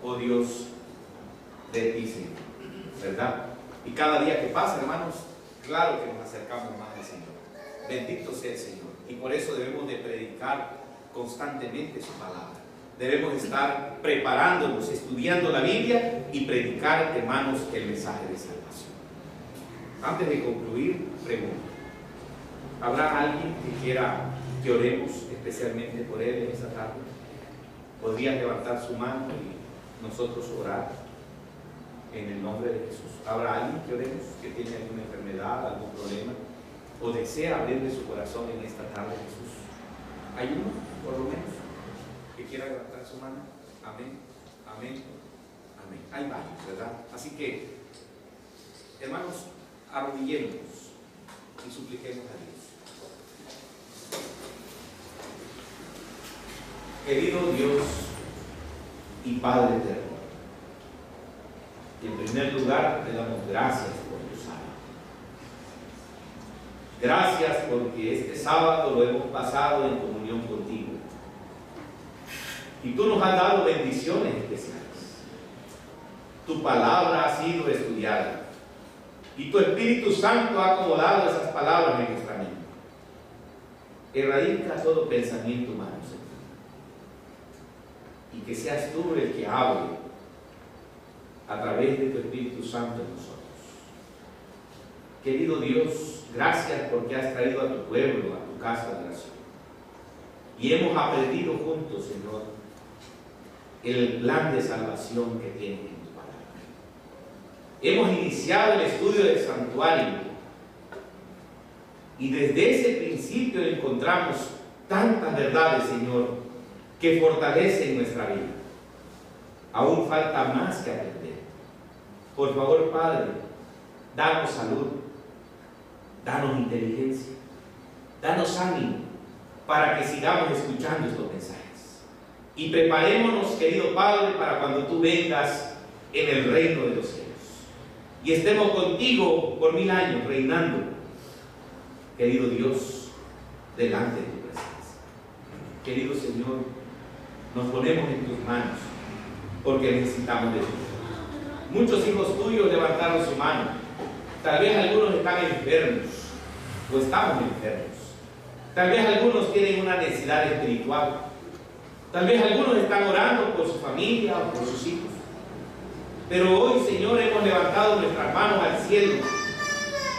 oh Dios, de ti, Señor, ¿verdad? Y cada día que pasa, hermanos, claro que nos acercamos más al Señor. Bendito sea el Señor. Y por eso debemos de predicar constantemente su palabra. Debemos estar preparándonos, estudiando la Biblia y predicar, hermanos, el mensaje de salvación. Antes de concluir, pregunto: ¿habrá alguien que quiera que oremos especialmente por él en esta tarde? ¿Podría levantar su mano y nosotros orar en el nombre de Jesús? ¿Habrá alguien que oremos que tiene alguna enfermedad, algún problema, o desea abrirle su corazón en esta tarde, Jesús? ¿Hay uno, por lo menos, que quiera levantar su mano? Amén, amén, amén. Hay varios, ¿verdad? Así que, hermanos, arrodillémonos y supliquemos a Dios. Querido Dios y Padre eterno, y en primer lugar te damos gracias por tu sábado. Gracias porque este sábado lo hemos pasado en comunión contigo. Y tú nos has dado bendiciones especiales. Tu palabra ha sido estudiada. Y tu Espíritu Santo ha acomodado esas palabras en nuestra mente. Erradica todo pensamiento humano, Señor. Y que seas tú el que hable a través de tu Espíritu Santo en nosotros. Querido Dios, gracias porque has traído a tu pueblo, a tu casa de oración. Y hemos aprendido juntos, Señor, el plan de salvación que tienes en tu palabra. Hemos iniciado el estudio del santuario. Y desde ese principio encontramos tantas verdades, Señor, que fortalecen nuestra vida. Aún falta más que aprender. Por favor, Padre, danos salud, danos inteligencia, danos ánimo para que sigamos escuchando estos mensajes. Y preparémonos, querido Padre, para cuando tú vengas en el reino de los cielos. Y estemos contigo por 1000 años, reinando, querido Dios, delante de tu presencia. Querido Señor, nos ponemos en tus manos porque necesitamos de ti. Muchos hijos tuyos levantaron su mano. Tal vez algunos están enfermos o estamos enfermos. Tal vez algunos tienen una necesidad espiritual. Tal vez algunos están orando por su familia o por sus hijos. Pero hoy, Señor, hemos levantado nuestras manos al cielo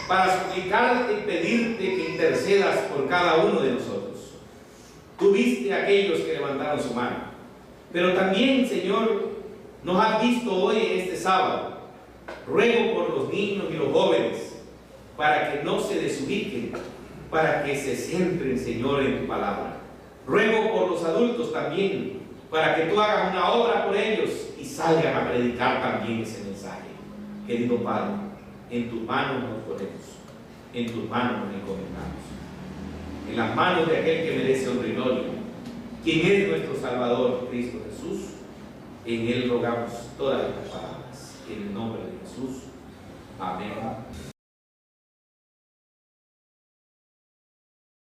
para suplicarte y pedirte que intercedas por cada uno de nosotros. Tú viste a aquellos que levantaron su mano, pero también, Señor, nos has visto hoy en este sábado. Ruego por los niños y los jóvenes para que no se desubiquen, para que se centren, Señor, en tu palabra. Ruego por los adultos también, para que tú hagas una obra por ellos y salgan a predicar también ese mensaje. Querido Padre, en tus manos nos ponemos, en tus manos nos encomendamos, en las manos de aquel que merece honra y gloria, quien es nuestro Salvador, Cristo Jesús. En Él rogamos todas estas palabras, en el nombre de Jesús. Amén.